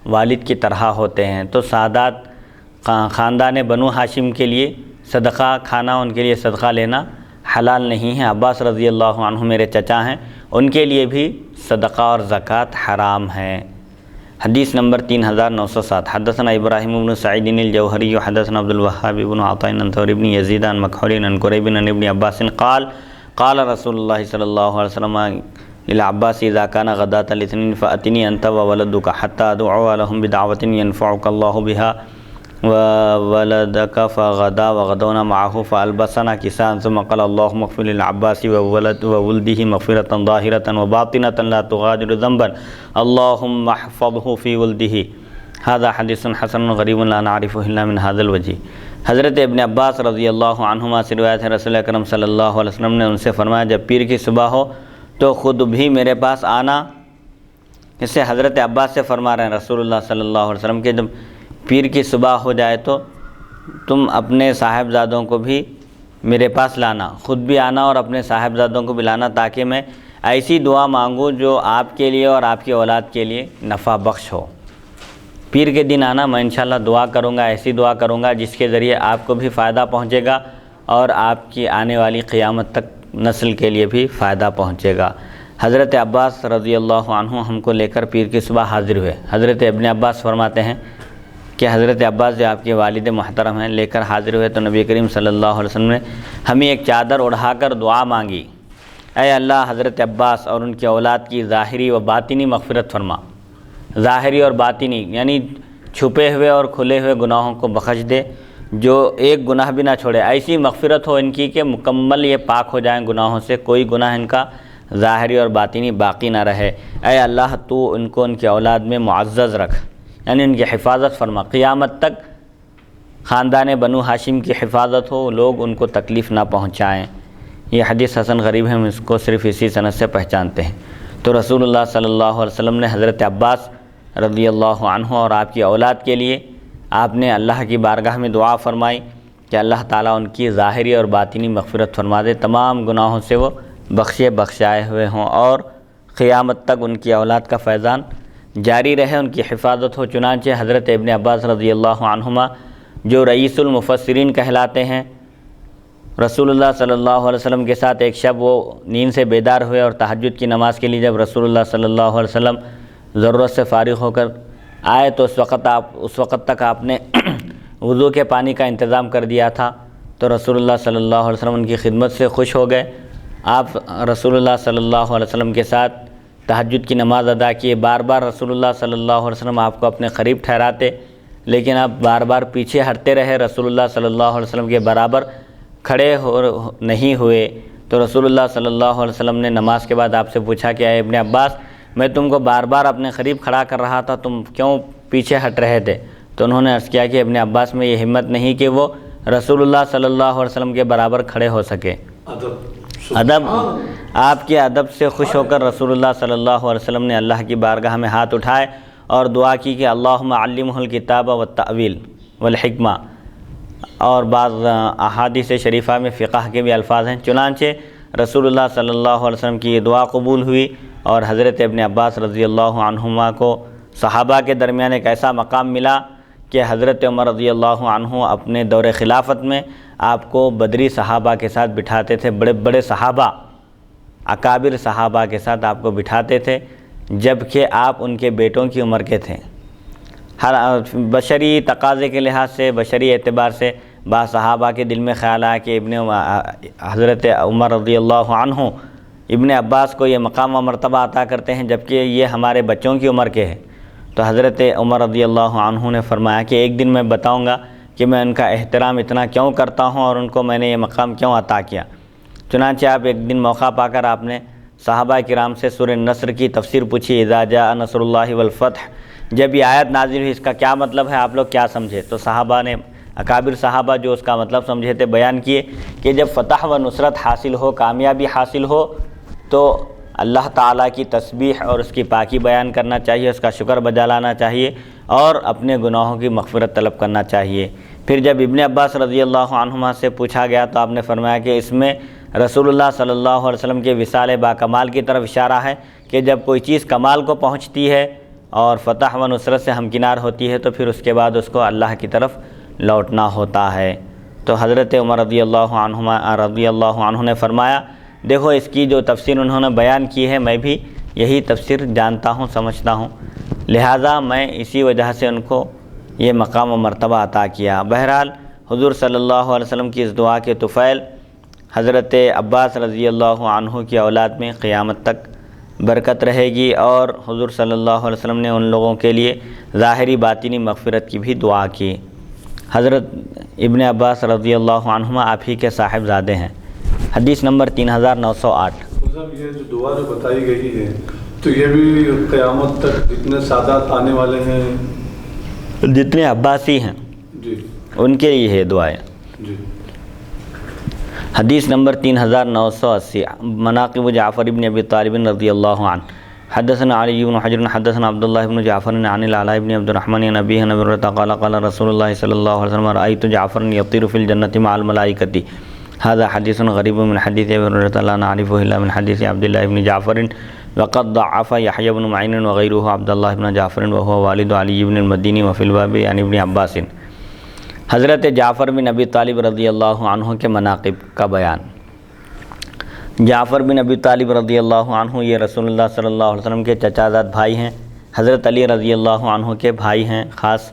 والد کی طرح ہوتے ہیں، تو سادات خاندان بنو ہاشم کے لیے صدقہ کھانا، ان کے لیے صدقہ لینا حلال نہیں ہے۔ عباس رضی اللہ عنہ میرے چچا ہیں، ان کے لیے بھی صدقہ اور زکوٰۃ حرام ہے۔ حدیث نمبر 3907 حدثنا ابراہیم بن سعید الجوہری حدثنا عبد الوهاب بن عطاء عن ثور بن یزید عن مکحول عن قریب عن ابن عباس قال قال رسول اللہ صلی اللہ علیہ وسلم للعباس اذا كان غداة الاثنين فأتني انت وولدك حتى ادعو لهم بدعوة ينفعك الله بها وولدك فغدا وغدونا معه فألبسنا كساء ثم قال اللهم اغفر للعباس وولده مغفرة ظاهرة وباطنة لا تغادر ذنبا اللهم احفظه في ولده هذا حدیث حسن غریب لا نعرفه الا من هذا الوجہ۔ حضرت ابن عباس رضی اللہ عنہما سے روایت ہے، رسول اکرم صلی اللہ علیہ وسلم نے ان سے فرمایا، جب پیر کی صبح ہو تو خود بھی میرے پاس آنا۔ اس سے حضرت عباس سے فرما رہے ہیں رسول اللہ صلی اللہ علیہ وسلم کہ جب پیر کی صبح ہو جائے تو تم اپنے صاحبزادوں کو بھی میرے پاس لانا، خود بھی آنا اور اپنے صاحبزادوں کو بھی لانا، تاکہ میں ایسی دعا مانگوں جو آپ کے لیے اور آپ کی اولاد کے لیے نفع بخش ہو۔ پیر کے دن آنا، میں انشاءاللہ دعا کروں گا، ایسی دعا کروں گا جس کے ذریعے آپ کو بھی فائدہ پہنچے گا اور آپ کی آنے والی قیامت تک نسل کے لیے بھی فائدہ پہنچے گا۔ حضرت عباس رضی اللہ عنہ ہم کو لے کر پیر کی صبح حاضر ہوئے۔ حضرت ابن عباس فرماتے ہیں کہ حضرت عباس جو آپ کے والد محترم ہیں لے کر حاضر ہوئے تو نبی کریم صلی اللہ علیہ وسلم نے ہمیں ایک چادر اڑھا کر دعا مانگی، اے اللہ حضرت عباس اور ان کی اولاد کی ظاہری و باطنی مغفرت فرما۔ ظاہری اور باطنی یعنی چھپے ہوئے اور کھلے ہوئے گناہوں کو بخش دے، جو ایک گناہ بھی نہ چھوڑے، ایسی مغفرت ہو ان کی کہ مکمل یہ پاک ہو جائیں گناہوں سے، کوئی گناہ ان کا ظاہری اور باطنی باقی نہ رہے۔ اے اللہ تو ان کو ان کی اولاد میں معزز رکھ، یعنی ان کی حفاظت فرما، قیامت تک خاندان بنو ہاشم کی حفاظت ہو، لوگ ان کو تکلیف نہ پہنچائیں۔ یہ حدیث حسن غریب ہے، ہم اس کو صرف اسی سند سے پہچانتے ہیں۔ تو رسول اللہ صلی اللہ علیہ وسلم نے حضرت عباس رضی اللہ عنہ اور آپ کی اولاد کے لیے آپ نے اللہ کی بارگاہ میں دعا فرمائی کہ اللہ تعالیٰ ان کی ظاہری اور باطنی مغفرت فرما دے، تمام گناہوں سے وہ بخشائے ہوئے ہوں اور قیامت تک ان کی اولاد کا فیضان جاری رہے، ان کی حفاظت ہو۔ چنانچہ حضرت ابن عباس رضی اللہ عنہما جو رئیس المفسرین کہلاتے ہیں، رسول اللہ صلی اللہ علیہ وسلم کے ساتھ ایک شب وہ نیند سے بیدار ہوئے اور تہجد کی نماز کے لیے جب رسول اللہ صلی اللہ علیہ وسلم ضرورت سے فارغ ہو کر آئے تو اس وقت تک آپ نے وضو کے پانی کا انتظام کر دیا تھا، تو رسول اللہ صلی اللہ علیہ وسلم ان کی خدمت سے خوش ہو گئے۔ آپ رسول اللہ صلی اللہ علیہ وسلم کے ساتھ تہجد کی نماز ادا کیے۔ بار بار رسول اللہ صلی اللہ علیہ وسلم آپ کو اپنے قریب ٹھہراتے، لیکن آپ بار بار پیچھے ہٹتے رہے، رسول اللہ صلی اللہ علیہ وسلم کے برابر کھڑے نہیں ہوئے۔ تو رسول اللہ صلی اللہ علیہ وسلم نے نماز کے بعد آپ سے پوچھا کہ اے ابن عباس، میں تم کو بار بار اپنے قریب کھڑا کر رہا تھا، تم کیوں پیچھے ہٹ رہے تھے؟ تو انہوں نے عرض کیا کہ ابن عباس میں یہ ہمت نہیں کہ وہ رسول اللہ صلی اللہ علیہ وسلم کے برابر کھڑے ہو سکے۔ ادب، آپ کے ادب سے خوش ہو کر رسول اللہ صلی اللہ علیہ وسلم نے اللہ کی بارگاہ میں ہاتھ اٹھائے اور دعا کی کہ اللہم علمہ الکتاب والتأویل والحکمہ، اور بعض احادیث شریفہ میں فقہ کے بھی الفاظ ہیں۔ چنانچہ رسول اللہ صلی اللہ علیہ وسلم کی یہ دعا قبول ہوئی اور حضرت ابن عباس رضی اللہ عنہما کو صحابہ کے درمیان ایک ایسا مقام ملا کہ حضرت عمر رضی اللہ عنہ اپنے دور خلافت میں آپ کو بدری صحابہ کے ساتھ بٹھاتے تھے، بڑے بڑے صحابہ، اکابر صحابہ کے ساتھ آپ کو بٹھاتے تھے، جبکہ آپ ان کے بیٹوں کی عمر کے تھے۔ ہر بشری تقاضے کے لحاظ سے، بشری اعتبار سے بعض صحابہ کے دل میں خیال آیا کہ حضرت عمر رضی اللہ عنہ ابن عباس کو یہ مقام و مرتبہ عطا کرتے ہیں جبکہ یہ ہمارے بچوں کی عمر کے ہیں۔ تو حضرت عمر رضی اللہ عنہ نے فرمایا کہ ایک دن میں بتاؤں گا کہ میں ان کا احترام اتنا کیوں کرتا ہوں اور ان کو میں نے یہ مقام کیوں عطا کیا۔ چنانچہ آپ ایک دن موقع پا کر آپ نے صحابہ کرام سے سورہ نصر کی تفسیر پوچھی، اذا جاء نصر اللہ والفتح، جب یہ آیت نازل ہوئی اس کا کیا مطلب ہے، آپ لوگ کیا سمجھے؟ تو صحابہ نے، اکابر صحابہ جو اس کا مطلب سمجھے تھے، بیان کیے کہ جب فتح و نصرت حاصل ہو، کامیابی حاصل ہو، تو اللہ تعالیٰ کی تسبیح اور اس کی پاکی بیان کرنا چاہیے، اس کا شکر بجا لانا چاہیے اور اپنے گناہوں کی مغفرت طلب کرنا چاہیے۔ پھر جب ابن عباس رضی اللہ عنہما سے پوچھا گیا تو آپ نے فرمایا کہ اس میں رسول اللہ صلی اللہ علیہ وسلم کے وصال با کمال کی طرف اشارہ ہے کہ جب کوئی چیز کمال کو پہنچتی ہے اور فتح و نصرت سے ہمکنار ہوتی ہے تو پھر اس کے بعد اس کو اللہ کی طرف لوٹنا ہوتا ہے۔ تو حضرت عمر رضی اللہ عنہ نے فرمایا، دیکھو اس کی جو تفسیر انہوں نے بیان کی ہے میں بھی یہی تفسیر جانتا ہوں، سمجھتا ہوں، لہٰذا میں اسی وجہ سے ان کو یہ مقام و مرتبہ عطا کیا۔ بہرحال حضور صلی اللہ علیہ وسلم کی اس دعا کے طفیل حضرت عباس رضی اللہ عنہ کی اولاد میں قیامت تک برکت رہے گی، اور حضور صلی اللہ علیہ وسلم نے ان لوگوں کے لیے ظاہری باطنی مغفرت کی بھی دعا کی۔ حضرت ابن عباس رضی اللہ عنہما آپ ہی کے صاحب زادے ہیں۔ حدیث نمبر 3908۔ صاحب یہ جو دعا جو بتائی گئی ہے تو یہ بھی قیامت تک جتنے سادات آنے والے ہیں، جتنے عباسی ہیں جی ان کے لیے یہ دعائیں۔ جی حدیث نمبر 3980۔ مناقب جعفر بن ابی طالب رضی اللہ عنہ۔ حدثنا علی بن حجر حدثنا عبداللہ بن جعفر عن العلاء بن عبد الرحمن عن ابیہ عن ابی ہریرہ قال قال رسول اللہ صلی اللہ علیہ وسلم رأیت جعفر یطیر فی الجنة مع الملائکۃ۔ هذا حدیث غریب من حدیث ابی ہریرہ لا نعرفه الا من حدیث عبداللہ بن جعفر وقد ضعف یحیی بن معین وغیرہ عبداللہ بن جعفر وهو والد علی بن المدینی وفی الباب عن ابن عباس۔ حضرت جعفر بن ابی طالب رضی اللہ عنہ کے مناقب کا بیان۔ جعفر بن ابی طالب رضی اللہ عنہ یہ رسول اللہ صلی اللہ علیہ وسلم کے چچا زاد بھائی ہیں، حضرت علی رضی اللہ عنہ کے بھائی ہیں خاص۔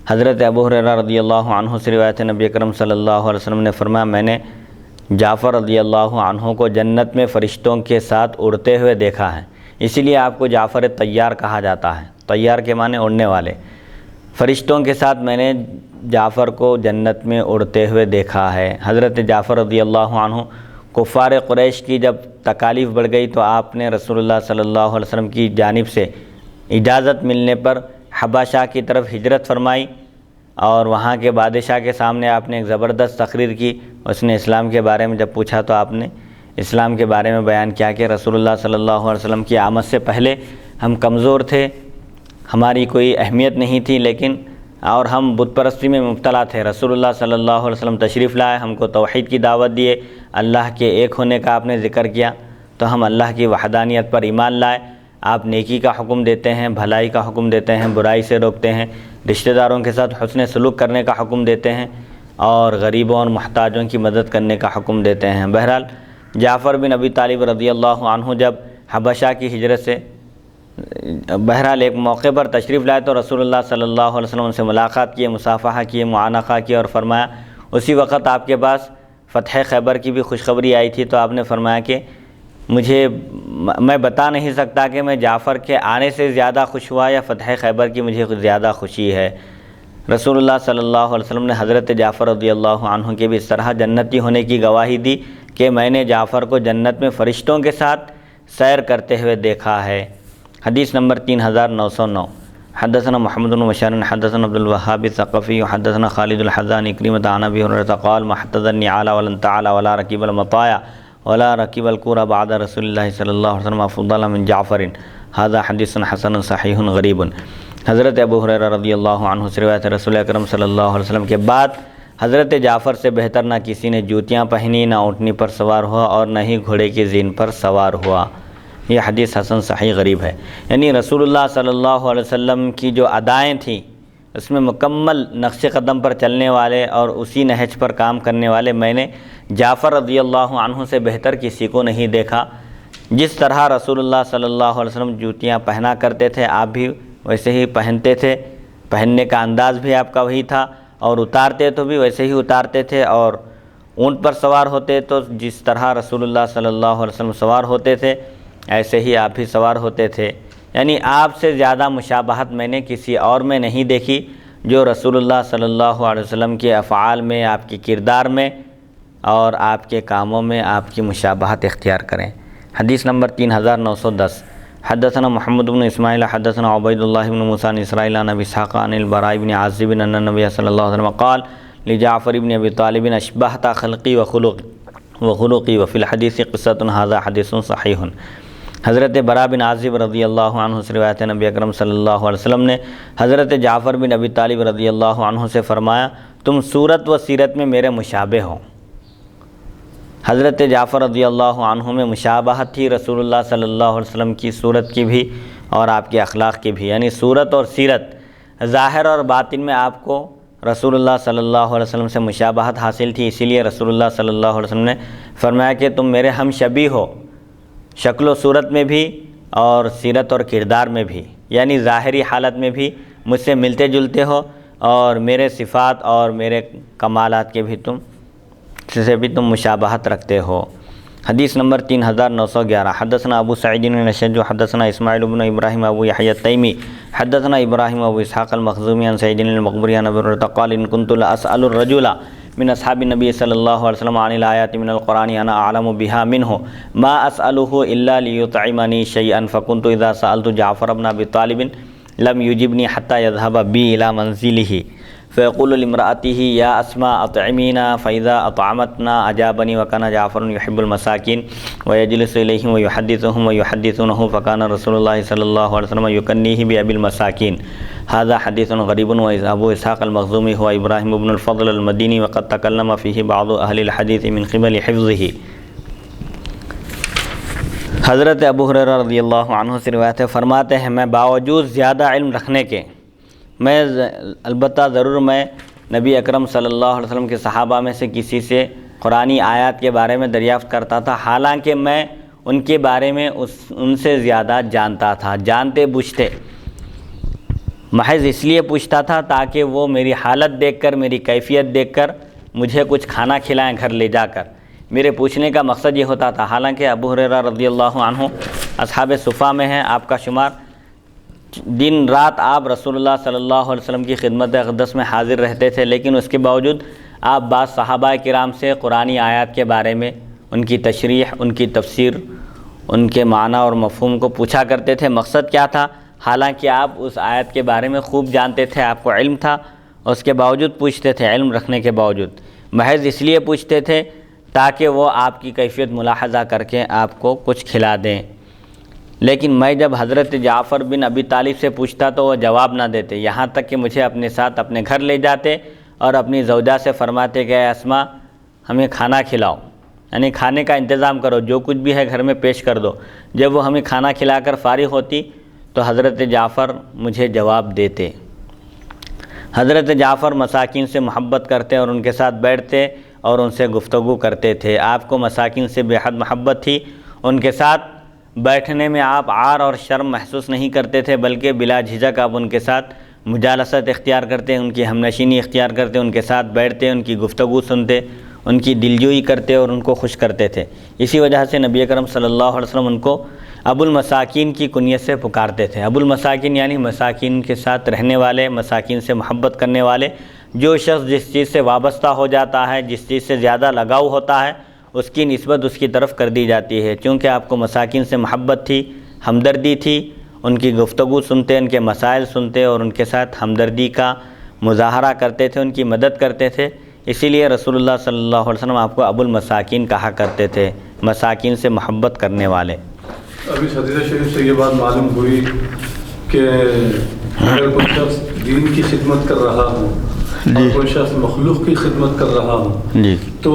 حضرت ابو ہریرہ رضی اللہ عنہ سے روایت ہے، نبی اکرم صلی اللہ علیہ وسلم نے فرمایا، میں نے جعفر رضی اللہ عنہ کو جنت میں فرشتوں کے ساتھ اڑتے ہوئے دیکھا ہے، اسی لیے آپ کو جعفر طیار کہا جاتا ہے۔ طیار کے معنی اڑنے والے۔ فرشتوں کے ساتھ میں نے جعفر کو جنت میں اڑتے ہوئے دیکھا ہے۔ حضرت جعفر رضی اللہ عنہ کفار قریش کی جب تکالیف بڑھ گئی تو آپ نے رسول اللہ صلی اللہ علیہ وسلم کی جانب سے اجازت ملنے پر حبشہ کی طرف ہجرت فرمائی، اور وہاں کے بادشاہ کے سامنے آپ نے ایک زبردست تقریر کی۔ اس نے اسلام کے بارے میں جب پوچھا تو آپ نے اسلام کے بارے میں بیان کیا کہ رسول اللہ صلی اللہ علیہ وسلم کی آمد سے پہلے ہم کمزور تھے، ہماری کوئی اہمیت نہیں تھی، لیکن اور ہم بت پرستی میں مبتلا تھے۔ رسول اللہ صلی اللہ علیہ وسلم تشریف لائے، ہم کو توحید کی دعوت دیے، اللہ کے ایک ہونے کا آپ نے ذکر کیا، تو ہم اللہ کی وحدانیت پر ایمان لائے۔ آپ نیکی کا حکم دیتے ہیں، بھلائی کا حکم دیتے ہیں، برائی سے روکتے ہیں، رشتہ داروں کے ساتھ حسن سلوک کرنے کا حکم دیتے ہیں اور غریبوں اور محتاجوں کی مدد کرنے کا حکم دیتے ہیں۔ بہرحال جعفر بن ابی طالب رضی اللہ عنہ جب حبشہ کی ہجرت سے ایک موقع پر تشریف لائے تو رسول اللہ صلی اللہ علیہ وسلم سے ملاقات کیے، مصافحہ کیے، معانقہ کیے اور فرمایا، اسی وقت آپ کے پاس فتح خیبر کی بھی خوشخبری آئی تھی، تو آپ نے فرمایا کہ میں بتا نہیں سکتا کہ میں جعفر کے آنے سے زیادہ خوش ہوا یا فتح خیبر کی مجھے زیادہ خوشی ہے۔ رسول اللہ صلی اللہ علیہ وسلم نے حضرت جعفر رضی اللہ عنہ کے بھی اس طرح جنتی ہونے کی گواہی دی کہ میں نے جعفر کو جنت میں فرشتوں کے ساتھ سیر کرتے ہوئے دیکھا ہے۔ حدیث نمبر 3909۔ حدثنا محمد بن بشار حدثنا عبد الوهاب الثقفي حدثنا خالد الحذان كريمة عن ابي هريرة قال ما حدث النعال ولا انتعل ولا ركب المطايا ولا ركب الكرة بعد رسول الله صلی اللہ علیہ وسلم افضل من جعفر هذا حدیث حسن صحیح غریب۔ حضرت ابو ہریرہ رضی اللہ عنہ سے روایت ہے، رسول اکرم صلی اللہ علیہ وسلم کے بعد حضرت جعفر سے بہتر نہ کسی نے جوتیاں پہنی، نہ اونٹنی پر سوار ہوا اور نہ ہی گھوڑے کی زین پر سوار ہوا۔ یہ حدیث حسن صحیح غریب ہے، یعنی رسول اللہ صلی اللہ علیہ وسلم کی جو ادائیں تھیں اس میں مکمل نقش قدم پر چلنے والے اور اسی نہج پر کام کرنے والے میں نے جعفر رضی اللہ عنہ سے بہتر کسی کو نہیں دیکھا۔ جس طرح رسول اللہ صلی اللہ علیہ وسلم جوتیاں پہنا کرتے تھے آپ بھی ویسے ہی پہنتے تھے، پہننے کا انداز بھی آپ کا وہی تھا، اور اتارتے تو بھی ویسے ہی اتارتے تھے، اور اونٹ پر سوار ہوتے تو جس طرح رسول اللہ صلی اللہ علیہ وسلم سوار ہوتے تھے ایسے ہی آپ بھی سوار ہوتے تھے۔ یعنی آپ سے زیادہ مشابہت میں نے کسی اور میں نہیں دیکھی جو رسول اللہ صلی اللہ علیہ وسلم کے افعال میں، آپ کے کردار میں اور آپ کے کاموں میں آپ کی مشابہت اختیار کریں۔ حدیث نمبر 3910۔ حدثنا محمد بن اسماعیل حدثنا عبید اللہ بن موسیٰ عن اسرائیل عن ابی اسحاق عن البراء بن عازب ان النبی صلی اللہ علیہ وسلم قال لجعفر بن ابی طالب اشبہت خلقی وخلقی وفی الحدیث قصۃ ھذا حدیث صحیح۔ حضرت براء بن عازب رضی اللہ عنہ سے روایت ہے، نبی اکرم صلی اللہ علیہ وسلم نے حضرت جعفر بن ابی طالب رضی اللہ عنہ سے فرمایا، تم صورت و سیرت میں میرے مشابہ ہو۔ حضرت جعفر رضی اللہ عنہ میں مشابہت تھی رسول اللہ صلی اللہ علیہ وسلم کی صورت کی بھی اور آپ کے اخلاق کی بھی، یعنی صورت اور سیرت ظاہر اور باطن میں آپ کو رسول اللہ صلی اللہ علیہ وسلم سے مشابہت حاصل تھی، اسی لیے رسول اللہ صلی اللہ علیہ وسلم نے فرمایا کہ تم میرے ہم شبیہ ہو، شکل و صورت میں بھی اور سیرت اور کردار میں بھی، یعنی ظاہری حالت میں بھی مجھ سے ملتے جلتے ہو اور میرے صفات اور میرے کمالات کے بھی تم مشابہت رکھتے ہو۔ حدیث نمبر 3911۔ حدثنا ابو سعید الاشج حدثنا اسماعیل بن ابراہیم ابو یحییٰ التیمی حدثنا ابراہیم ابو اسحاق المخزومی عن سعید المقبری عن ابی ہریرہ قال ان كنت لاسأل الرجل من اصحاب النبی صلی اللہ علیہ وسلم عن الآیات من القرآن انا اعلم بها منه ما اسأله الا ليطعمني شيئا فكنت اذا سألت جعفر بن ابي طالب لم يجبني حتى يذهب بي الى منزله فيقول لامرأته يا اسماء اطعمينا فاذا اطعمتنا اجابني وكان جعفر يحب المساكين ويجلس اليهم ويحدثهم ويحدثونه فكان رسول الله صلى الله عليه وسلم يكنيه بأبي المساكين هذا حديث غريب وابو اسحاق المخزومي هو ابراهيم بن الفضل المديني وقد تكلم فيه بعض اهل الحديث من قبل حفظه۔ حضرت ابو ہریرہ رضی اللہ عنہ سے روایت ہے، فرماتے ہیں میں باوجود زیادہ علم رکھنے کے البتہ ضرور میں نبی اکرم صلی اللہ علیہ وسلم کے صحابہ میں سے کسی سے قرآنی آیات کے بارے میں دریافت کرتا تھا، حالانکہ میں ان کے بارے میں ان سے زیادہ جانتا تھا، جانتے بوجھتے، محض اس لیے پوچھتا تھا تاکہ وہ میری حالت دیکھ کر، میری کیفیت دیکھ کر مجھے کچھ کھانا کھلائیں گھر لے جا کر۔ میرے پوچھنے کا مقصد یہ ہوتا تھا، حالانکہ ابو ہریرہ رضی اللہ عنہ اصحاب صفہ میں ہیں، آپ کا شمار، دن رات آپ رسول اللہ صلی اللہ علیہ وسلم کی خدمت اقدس میں حاضر رہتے تھے، لیکن اس کے باوجود آپ بعض صحابہ کرام سے قرآنی آیات کے بارے میں، ان کی تشریح، ان کی تفسیر، ان کے معنی اور مفہوم کو پوچھا کرتے تھے۔ مقصد کیا تھا؟ حالانکہ آپ اس آیت کے بارے میں خوب جانتے تھے، آپ کو علم تھا، اس کے باوجود پوچھتے تھے، علم رکھنے کے باوجود محض اس لیے پوچھتے تھے تاکہ وہ آپ کی کیفیت ملاحظہ کر کے آپ کو کچھ کھلا دیں۔ لیکن میں جب حضرت جعفر بن ابی طالب سے پوچھتا تو وہ جواب نہ دیتے، یہاں تک کہ مجھے اپنے ساتھ اپنے گھر لے جاتے اور اپنی زوجہ سے فرماتے کہ اے اسماء ہمیں کھانا کھلاؤ، یعنی کھانے کا انتظام کرو، جو کچھ بھی ہے گھر میں پیش کر دو۔ جب وہ ہمیں کھانا کھلا کر فارغ ہوتی تو حضرت جعفر مجھے جواب دیتے۔ حضرت جعفر مساکین سے محبت کرتے اور ان کے ساتھ بیٹھتے اور ان سے گفتگو کرتے تھے۔ آپ کو مساکین سے بے حد محبت تھی، ان کے ساتھ بیٹھنے میں آپ عار اور شرم محسوس نہیں کرتے تھے، بلکہ بلا جھجک آپ ان کے ساتھ مجالست اختیار کرتے، ان کی ہمنشینی اختیار کرتے، ان کے ساتھ بیٹھتے، ان کی گفتگو سنتے، ان کی دلجوئی کرتے اور ان کو خوش کرتے تھے۔ اسی وجہ سے نبی اکرم صلی اللہ علیہ وسلم ان کو ابو المساکین کی کنیت سے پکارتے تھے۔ ابو المساکین یعنی مساکین کے ساتھ رہنے والے، مساکین سے محبت کرنے والے۔ جو شخص جس چیز سے وابستہ ہو جاتا ہے، جس چیز سے زیادہ لگاؤ ہوتا ہے، اس کی نسبت اس کی طرف کر دی جاتی ہے۔ چونکہ آپ کو مساکین سے محبت تھی، ہمدردی تھی، ان کی گفتگو سنتے، ان کے مسائل سنتے اور ان کے ساتھ ہمدردی کا مظاہرہ کرتے تھے، ان کی مدد کرتے تھے، اسی لیے رسول اللہ صلی اللہ علیہ وسلم آپ کو ابو المساکین کہا کرتے تھے، مساکین سے محبت کرنے والے۔ ابھی حدیث شریف سے یہ بات معلوم ہوئی کہ اگر کوئی شخص دین کی خدمت کر رہا ہو اور کوئی شخص مخلوق کی خدمت کر رہا ہو تو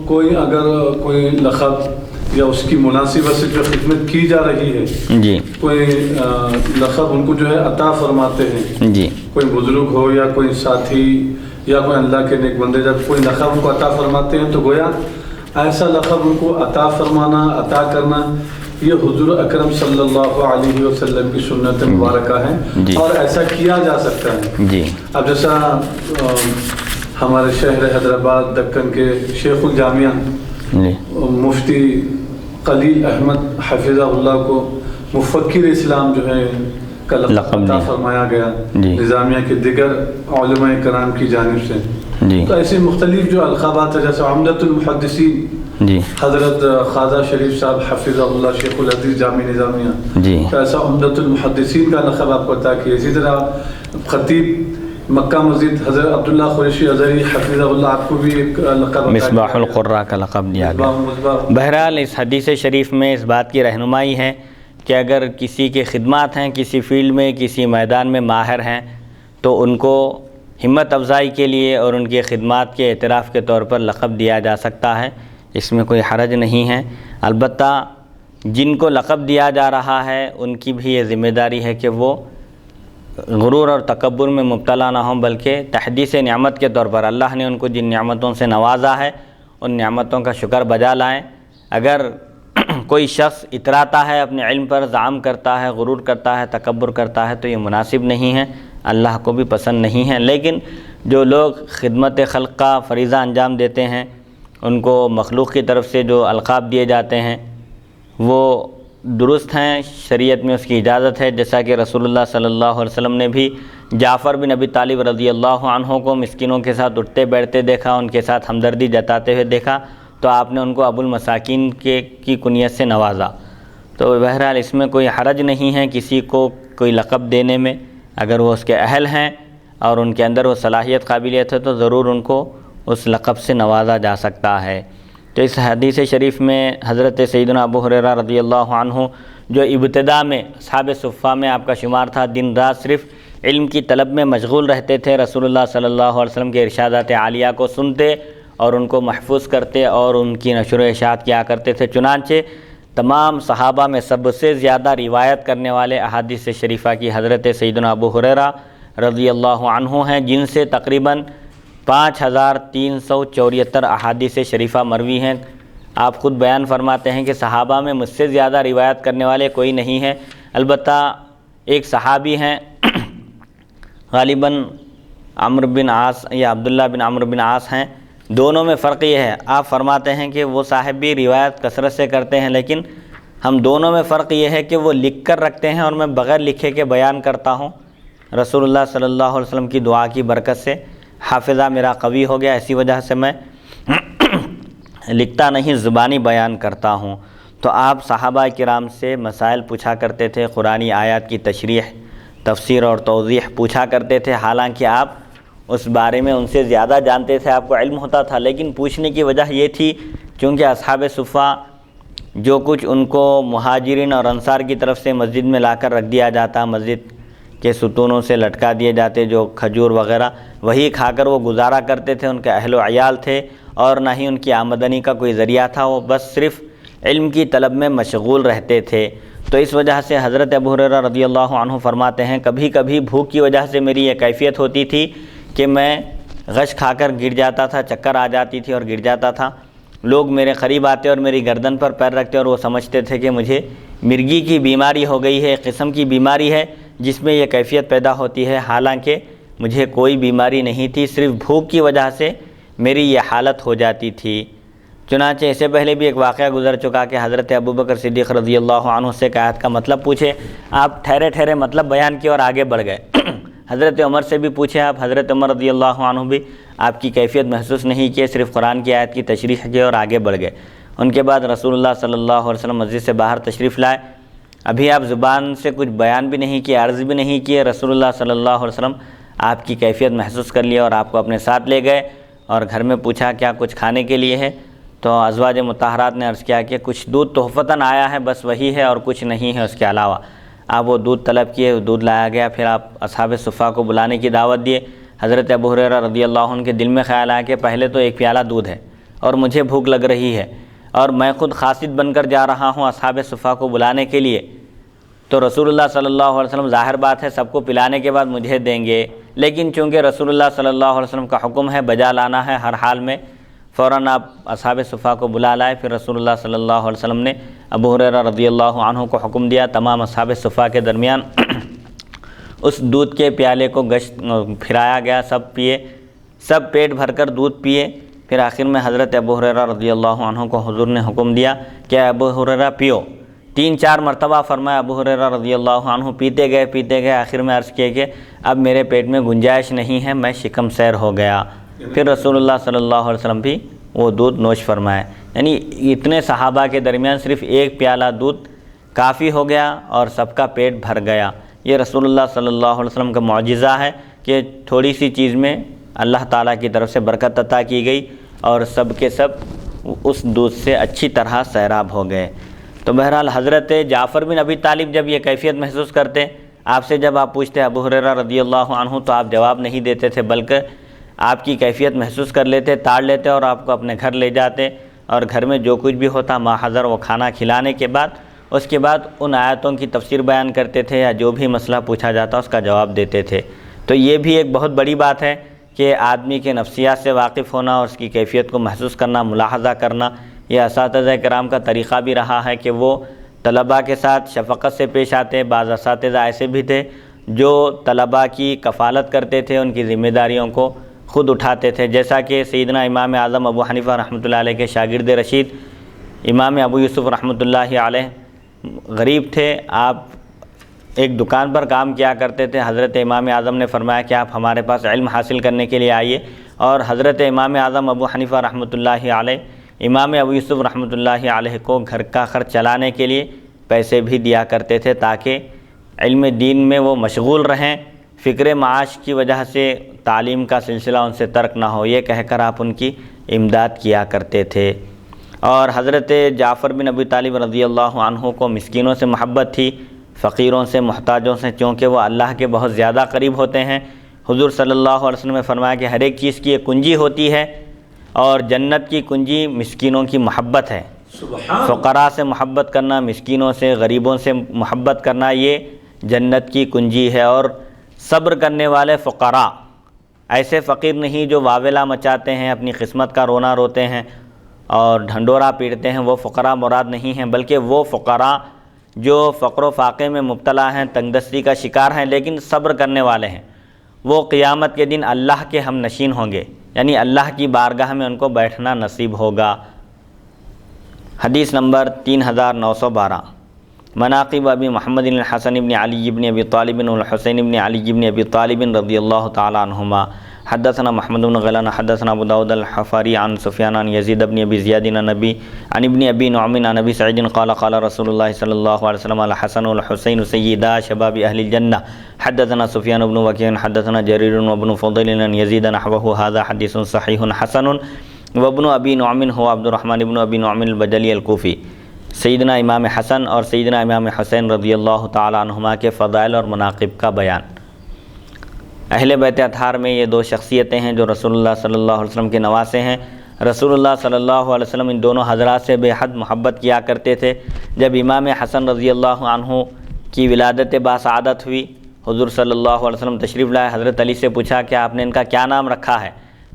کوئی اگر کوئی لقب یا اس کی مناسبت سے جو خدمت کی جا رہی ہے کوئی لقب ان کو جو ہے عطا فرماتے ہیں، کوئی بزرگ ہو یا کوئی ساتھی یا کوئی اللہ کے نیک بندے، جب کوئی لقب ان کو عطا فرماتے ہیں تو گویا ایسا لقب ان کو عطا فرمانا، عطا کرنا، یہ حضور اکرم صلی اللہ علیہ وسلم کی سنت مبارکہ ہے اور ایسا کیا جا سکتا ہے۔ اب جیسا ہمارے شہر حیدرآباد دکن کے شیخ الجامعہ مفتی خلیل احمد حفظہ اللہ کو مفکر اسلام جو ہے کا لقب عطا فرمایا گیا نظامیہ کے دیگر علماء کرام کی جانب سے۔ تو ایسے مختلف جو القابات ہیں، جیسے عمدۃ المحدثین حضرت خواجہ شریف صاحب حفظہ اللہ شیخ الحدیث جامع نظامیہ، تو ایسا عمدۃ المحدثین کا لقب آپ کو عطا کیا۔ اسی طرح خطیب مکہ مسجد حضرت عبداللہ قریشی ازہری حفظہ اللہ، آپ کو بھی ایک لقب مصباح القراء کا لقب دیا گیا۔ بہرحال اس حدیث شریف میں اس بات کی رہنمائی ہے کہ اگر کسی کے خدمات ہیں، کسی فیلڈ میں، کسی میدان میں ماہر ہیں، تو ان کو ہمت افزائی کے لیے اور ان کی خدمات کے اعتراف کے طور پر لقب دیا جا سکتا ہے، اس میں کوئی حرج نہیں ہے۔ البتہ جن کو لقب دیا جا رہا ہے ان کی بھی یہ ذمہ داری ہے کہ وہ غرور اور تکبر میں مبتلا نہ ہوں، بلکہ تحدیث نعمت کے طور پر اللہ نے ان کو جن نعمتوں سے نوازا ہے ان نعمتوں کا شکر بجا لائیں۔ اگر کوئی شخص اتراتا ہے، اپنے علم پر زعم کرتا ہے، غرور کرتا ہے، تکبر کرتا ہے، تو یہ مناسب نہیں ہے، اللہ کو بھی پسند نہیں ہے۔ لیکن جو لوگ خدمت خلق کا فریضہ انجام دیتے ہیں، ان کو مخلوق کی طرف سے جو القاب دیے جاتے ہیں وہ درست ہیں، شریعت میں اس کی اجازت ہے، جیسا کہ رسول اللہ صلی اللہ علیہ وسلم نے بھی جعفر بن ابی طالب رضی اللہ عنہ کو مسکینوں کے ساتھ اٹھتے بیٹھتے دیکھا، ان کے ساتھ ہمدردی جتاتے ہوئے دیکھا، تو آپ نے ان کو ابو المساکین کی کنیت سے نوازا۔ تو بہرحال اس میں کوئی حرج نہیں ہے کسی کو کوئی لقب دینے میں، اگر وہ اس کے اہل ہیں اور ان کے اندر وہ صلاحیت قابلیت ہے تو ضرور ان کو اس لقب سے نوازا جا سکتا ہے۔ تو اس حدیث شریف میں حضرت سیدنا ابو ہریرہ رضی اللہ عنہ جو ابتدا میں اصحاب صفہ میں آپ کا شمار تھا، دن رات صرف علم کی طلب میں مشغول رہتے تھے، رسول اللہ صلی اللہ علیہ وسلم کے ارشادات عالیہ کو سنتے اور ان کو محفوظ کرتے اور ان کی نشر و اشاعت کیا کرتے تھے۔ چنانچہ تمام صحابہ میں سب سے زیادہ روایت کرنے والے احادیث شریفہ کی حضرت سیدنا ابو ہریرہ رضی اللہ عنہ ہیں، جن سے تقریباً 5374 احادیث شریفہ مروی ہیں۔ آپ خود بیان فرماتے ہیں کہ صحابہ میں مجھ سے زیادہ روایت کرنے والے کوئی نہیں ہے، البتہ ایک صحابی ہیں غالباً عمرو بن عاص یا عبداللہ بن عمرو بن عاص ہیں، دونوں میں فرق یہ ہے، آپ فرماتے ہیں کہ وہ صاحب بھی روایت کثرت سے کرتے ہیں، لیکن ہم دونوں میں فرق یہ ہے کہ وہ لکھ کر رکھتے ہیں اور میں بغیر لکھے کے بیان کرتا ہوں۔ رسول اللہ صلی اللہ علیہ وسلم کی دعا کی برکت سے حافظہ میرا قوی ہو گیا، اسی وجہ سے میں لکھتا نہیں، زبانی بیان کرتا ہوں۔ تو آپ صحابہ کرام سے مسائل پوچھا کرتے تھے، قرآنی آیات کی تشریح، تفسیر اور توضیح پوچھا کرتے تھے، حالانکہ آپ اس بارے میں ان سے زیادہ جانتے تھے، آپ کو علم ہوتا تھا، لیکن پوچھنے کی وجہ یہ تھی کیونکہ اصحاب صفہ جو کچھ ان کو مہاجرین اور انصار کی طرف سے مسجد میں لا کر رکھ دیا جاتا، مسجد کے ستونوں سے لٹکا دیے جاتے جو کھجور وغیرہ، وہی کھا کر وہ گزارا کرتے تھے، ان کے اہل و عیال تھے اور نہ ہی ان کی آمدنی کا کوئی ذریعہ تھا، وہ بس صرف علم کی طلب میں مشغول رہتے تھے۔ تو اس وجہ سے حضرت ابو ہریرہ رضی اللہ عنہ فرماتے ہیں کبھی کبھی بھوک کی وجہ سے میری یہ کیفیت ہوتی تھی کہ میں غش کھا کر گر جاتا تھا، چکر آ جاتی تھی اور گر جاتا تھا۔ لوگ میرے قریب آتے اور میری گردن پر پیر رکھتے اور وہ سمجھتے تھے کہ مجھے مرگی کی بیماری ہو گئی ہے، ایک قسم کی بیماری ہے جس میں یہ کیفیت پیدا ہوتی ہے، حالانکہ مجھے کوئی بیماری نہیں تھی، صرف بھوک کی وجہ سے میری یہ حالت ہو جاتی تھی۔ چنانچہ اس سے پہلے بھی ایک واقعہ گزر چکا کہ حضرت ابوبکر صدیق رضی اللہ عنہ سے آیت کا مطلب پوچھے، آپ ٹھہرے مطلب بیان کیے اور آگے بڑھ گئے۔ حضرت عمر سے بھی پوچھے آپ، حضرت عمر رضی اللہ عنہ بھی آپ کی کیفیت محسوس نہیں کیے، صرف قرآن کی آیت کی تشریح کی اور آگے بڑھ گئے۔ ان کے بعد رسول اللہ صلی اللہ علیہ وسلم مسجد سے باہر تشریف لائے، ابھی آپ زبان سے کچھ بیان بھی نہیں کیے، عرض بھی نہیں کیے، رسول اللہ صلی اللہ علیہ وسلم آپ کی کیفیت محسوس کر لیا اور آپ کو اپنے ساتھ لے گئے اور گھر میں پوچھا کیا کچھ کھانے کے لیے ہے؟ تو ازواج مطہرات نے عرض کیا کہ کچھ دودھ تحفتاً آیا ہے، بس وہی ہے اور کچھ نہیں ہے اس کے علاوہ۔ آپ وہ دودھ طلب کیے، دودھ لایا گیا، پھر آپ اصحاب صفہ کو بلانے کی دعوت دیے۔ حضرت ابو ہریرہ رضی اللہ عنہ کے دل میں خیال آیا کہ پہلے تو ایک پیالہ دودھ ہے اور مجھے بھوک لگ رہی ہے اور میں خود قاصد بن کر جا رہا ہوں اصحاب صفہ کو بلانے کے لیے، تو رسول اللہ صلی اللہ علیہ وسلم ظاہر بات ہے سب کو پلانے کے بعد مجھے دیں گے، لیکن چونکہ رسول اللہ صلی اللہ علیہ وسلم کا حکم ہے بجا لانا ہے ہر حال میں، فوراً آپ اصحاب صفہ کو بلا لائے۔ پھر رسول اللہ صلی اللہ علیہ وسلم نے ابو ہریرہ رضی اللہ عنہ کو حکم دیا، تمام اصحاب صفہ کے درمیان اس دودھ کے پیالے کو پھرایا گیا، سب پیے، سب پیٹ بھر کر دودھ پیے۔ پھر آخر میں حضرت ابو ہریرہ رضی اللہ عنہ کو حضور نے حکم دیا کہ ابو ہریرہ پیو، 3-4 مرتبہ فرمایا۔ ابو ہریرہ رضی اللہ عنہ پیتے گئے، آخر میں عرض کیا کہ اب میرے پیٹ میں گنجائش نہیں ہے، میں شکم سیر ہو گیا۔ پھر رسول اللہ صلی اللہ علیہ وسلم بھی وہ دودھ نوش فرمائے۔ یعنی اتنے صحابہ کے درمیان صرف ایک پیالہ دودھ کافی ہو گیا اور سب کا پیٹ بھر گیا۔ یہ رسول اللہ صلی اللہ علیہ وسلم کا معجزہ ہے کہ تھوڑی سی چیز میں اللہ تعالیٰ کی طرف سے برکت عطا کی گئی اور سب کے سب اس دودھ سے اچھی طرح سیراب ہو گئے۔ تو بہرحال حضرت جعفر بن ابی طالب جب یہ کیفیت محسوس کرتے، آپ سے جب آپ پوچھتے ابو ہریرہ رضی اللہ عنہ تو آپ جواب نہیں دیتے تھے، بلکہ آپ کی کیفیت محسوس کر لیتے، تاڑ لیتے اور آپ کو اپنے گھر لے جاتے اور گھر میں جو کچھ بھی ہوتا ما حضر وہ کھانا کھلانے کے بعد اس کے بعد ان آیتوں کی تفسیر بیان کرتے تھے یا جو بھی مسئلہ پوچھا جاتا اس کا جواب دیتے تھے۔ تو یہ بھی ایک بہت بڑی بات ہے کہ آدمی کے نفسیات سے واقف ہونا اور اس کی کیفیت کو محسوس کرنا، ملاحظہ کرنا، یہ اساتذہ کرام کا طریقہ بھی رہا ہے کہ وہ طلباء کے ساتھ شفقت سے پیش آتے۔ بعض اساتذہ ایسے بھی تھے جو طلباء کی کفالت کرتے تھے، ان کی ذمہ داریوں کو خود اٹھاتے تھے، جیسا کہ سیدنا امام اعظم ابو حنیفہ رحمۃ اللہ علیہ کے شاگرد رشید امام ابو یوسف رحمۃ اللہ علیہ غریب تھے، آپ ایک دکان پر کام کیا کرتے تھے۔ حضرت امام اعظم نے فرمایا کہ آپ ہمارے پاس علم حاصل کرنے کے لیے آئیے، اور حضرت امام اعظم ابو حنیفہ رحمۃ اللہ علیہ امام ابو یوسف رحمۃ اللہ علیہ کو گھر کا خرچ چلانے کے لیے پیسے بھی دیا کرتے تھے تاکہ علم دین میں وہ مشغول رہیں، فکر معاش کی وجہ سے تعلیم کا سلسلہ ان سے ترک نہ ہو، یہ کہہ کر آپ ان کی امداد کیا کرتے تھے۔ اور حضرت جعفر بن ابی طالب رضی اللہ عنہ کو مسکینوں سے محبت تھی، فقیروں سے، محتاجوں سے، چونکہ وہ اللہ کے بہت زیادہ قریب ہوتے ہیں۔ حضور صلی اللہ علیہ وسلم نے فرمایا کہ ہر ایک چیز کی ایک کنجی ہوتی ہے اور جنت کی کنجی مسکینوں کی محبت ہے۔ فقراء سے محبت کرنا، مسکینوں سے، غریبوں سے محبت کرنا، یہ جنت کی کنجی ہے۔ اور صبر کرنے والے فقراء، ایسے فقیر نہیں جو واویلا مچاتے ہیں، اپنی قسمت کا رونا روتے ہیں اور ڈھنڈورا پیٹتے ہیں، وہ فقراء مراد نہیں ہیں، بلکہ وہ فقراء جو فقر و فاقے میں مبتلا ہیں، تنگ دستی کا شکار ہیں لیکن صبر کرنے والے ہیں، وہ قیامت کے دن اللہ کے ہم نشین ہوں گے، یعنی اللہ کی بارگاہ میں ان کو بیٹھنا نصیب ہوگا۔ حدیث نمبر 3912، مناقب ابی محمد الحسن بن علی بن ابی طالب والحسین بن علی بن ابی طالب رضی اللہ تعالی عنہما، حدثنا محمد بن غیلان حدثنا ابو داود الحفاری عن سفیان عن یزید بن ابی زیاد عن ابن ابی نعم عن ابی سعید قال قال رسول اللہ صلی اللہ علیہ وسلم الحسن والحسین سیدا شباب اہل الجنہ، حدثنا سفیان بن وکیع حدثنا جریر وابن فضیل عن یزید نحوه هذا حدیث صحیح حسن وابن ابی نعم هو عبد الرحمن بن ابی نعم البجلی الکوفی۔ سیدنا امام حسن اور سیدنا امام حسین رضی اللہ تعالی عنہما کے فضائل اور مناقب کا بیان۔ اہل بیت اطہار میں یہ دو شخصیتیں ہیں جو رسول اللہ صلی اللہ علیہ وسلم کے نواسے ہیں۔ رسول اللہ صلی اللہ علیہ وسلم ان دونوں حضرات سے بے حد محبت کیا کرتے تھے۔ جب امام حسن رضی اللہ عنہ کی ولادت باسعادت ہوئی، حضور صلی اللہ علیہ وسلم تشریف لائے، حضرت علی سے پوچھا کہ آپ نے ان کا کیا نام رکھا ہے؟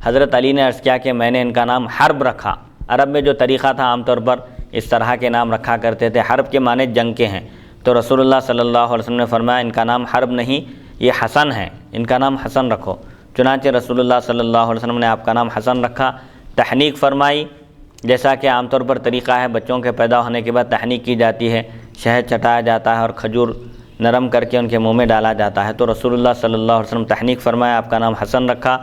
حضرت علی نے عرض کیا کہ میں نے ان کا نام حرب رکھا۔ عرب میں جو طریقہ تھا عام طور پر اس طرح کے نام رکھا کرتے تھے، حرب کے معنی جنگ کے ہیں، تو رسول اللہ صلی اللہ علیہ وسلم نے فرمایا ان کا نام حرب نہیں، یہ حسن ہے، ان کا نام حسن رکھو۔ چنانچہ رسول اللہ صلی اللہ علیہ وسلم نے آپ کا نام حسن رکھا، تحنیک فرمائی، جیسا کہ عام طور پر طریقہ ہے بچوں کے پیدا ہونے کے بعد تحنیک کی جاتی ہے، شہد چٹایا جاتا ہے اور کھجور نرم کر کے ان کے منہ میں ڈالا جاتا ہے، تو رسول اللہ صلی اللہ علیہ وسلم تحنیک فرمایا، آپ کا نام حسن رکھا۔